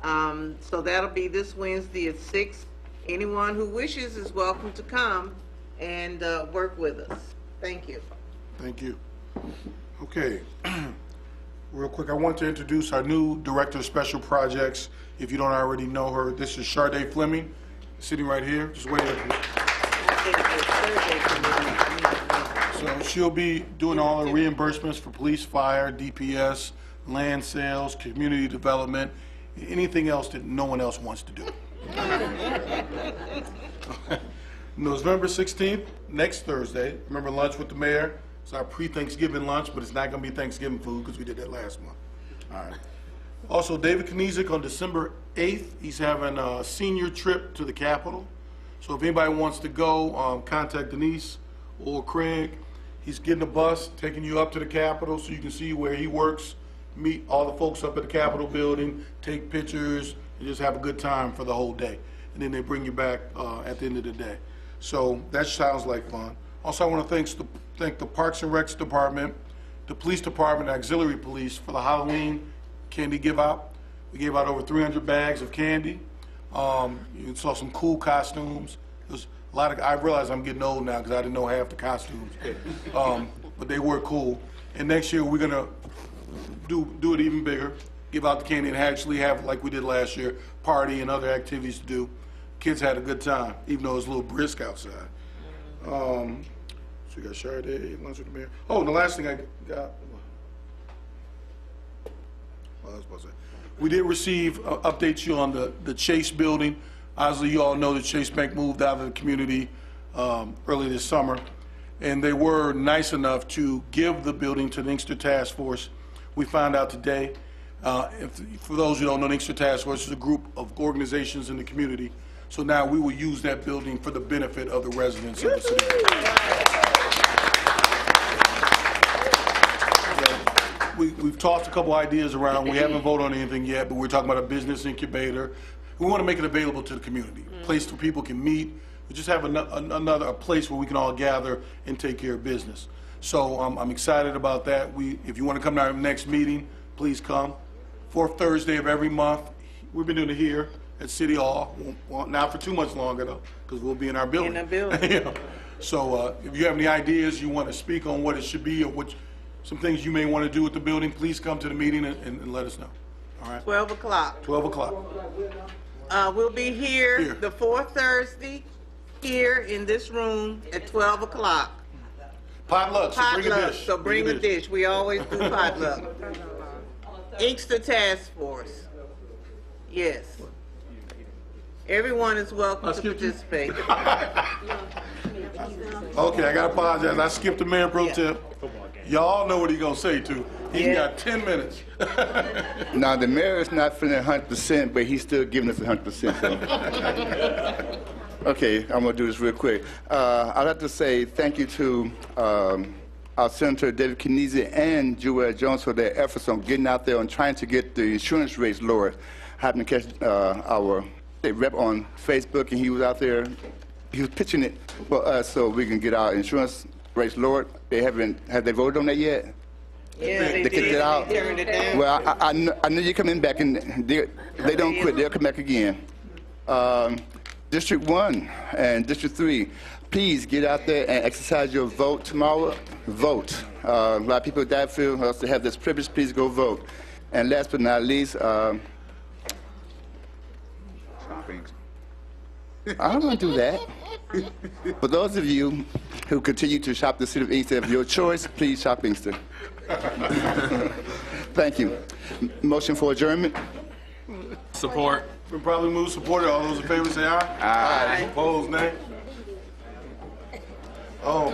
So that'll be this Wednesday at 6. Anyone who wishes is welcome to come and work with us. Thank you. Thank you. Okay. Real quick, I want to introduce our new Director of Special Projects. If you don't already know her, this is Sharday Fleming, sitting right here. Just wait a minute. So she'll be doing all the reimbursements for police, fire, DPS, land sales, community development, anything else that no one else wants to do. November 16th, next Thursday, remember lunch with the mayor? It's our pre-Thanksgiving lunch, but it's not going to be Thanksgiving food because we did that last month. All right. Also, David Kniezek on December 8th, he's having a senior trip to the Capitol. So if anybody wants to go, contact Denise or Craig. He's getting a bus, taking you up to the Capitol so you can see where he works, meet all the folks up at the Capitol building, take pictures, and just have a good time for the whole day. And then they bring you back at the end of the day. So that sounds like fun. Also, I want to thank the Parks and Recs Department, the Police Department, Auxiliary Police for the Halloween candy give out. We gave out over 300 bags of candy. You saw some cool costumes. There's a lot of, I realize I'm getting old now because I didn't know half the costumes. But they were cool. And next year we're gonna do it even bigger. Give out the candy and actually have, like we did last year, party and other activities to do. Kids had a good time, even though it was a little brisk outside. So you got Sharday, lunch with the mayor. Oh, and the last thing I got, what I was supposed to say. We did receive updates you on the Chase building. Obviously, you all know that Chase Bank moved out of the community early this summer, and they were nice enough to give the building to the Inkster Task Force. We found out today, for those who don't know, the Inkster Task Force is a group of organizations in the community. So now we will use that building for the benefit of the residents of the city. We've tossed a couple ideas around. We haven't voted on anything yet, but we're talking about a business incubator. We want to make it available to the community, a place where people can meet. We just have a place where we can all gather and take care of business. So I'm excited about that. If you want to come to our next meeting, please come. Fourth Thursday of every month. We've been doing it here at City Hall. Won't not for too much longer though, because we'll be in our building. In the building. You know? So if you have any ideas, you want to speak on what it should be or some things you may want to do with the building, please come to the meeting and let us know. All right? 12 o'clock. 12 o'clock. We'll be here the fourth Thursday, here in this room at 12 o'clock. Potluck, so bring a dish. So bring a dish. We always do potluck. Inkster Task Force. Yes. Everyone is welcome to participate. Okay, I gotta apologize. I skipped the mayor pro tem. Y'all know what he's gonna say too. He's got 10 minutes. Now, the mayor is not feeling 100%, but he's still giving us 100%. So. Okay, I'm going to do this real quick. I'd like to say thank you to our Senator David Knieze and Joel Jones for their efforts on getting out there and trying to get the insurance rates lowered. I happened to catch our state rep on Facebook, and he was out there. He was pitching it for us so we can get our insurance rates lowered. Have they voted on that yet? Yeah, they kicked did. it out. They turned it down. Well, I know you're coming back, and they don't quit. They'll come back again. District 1 and District 3, please get out there and exercise your vote tomorrow. Vote. A lot of people that feel us to have this privilege, please go vote. And last but not least, I don't want to do that. For those of you who continue to shop the city of Inkster of your choice, please shop Inkster. Thank you. Motion for adjournment? Support. We probably move supported. All those in favor say aye. Aye. Opposed, nay. Oh.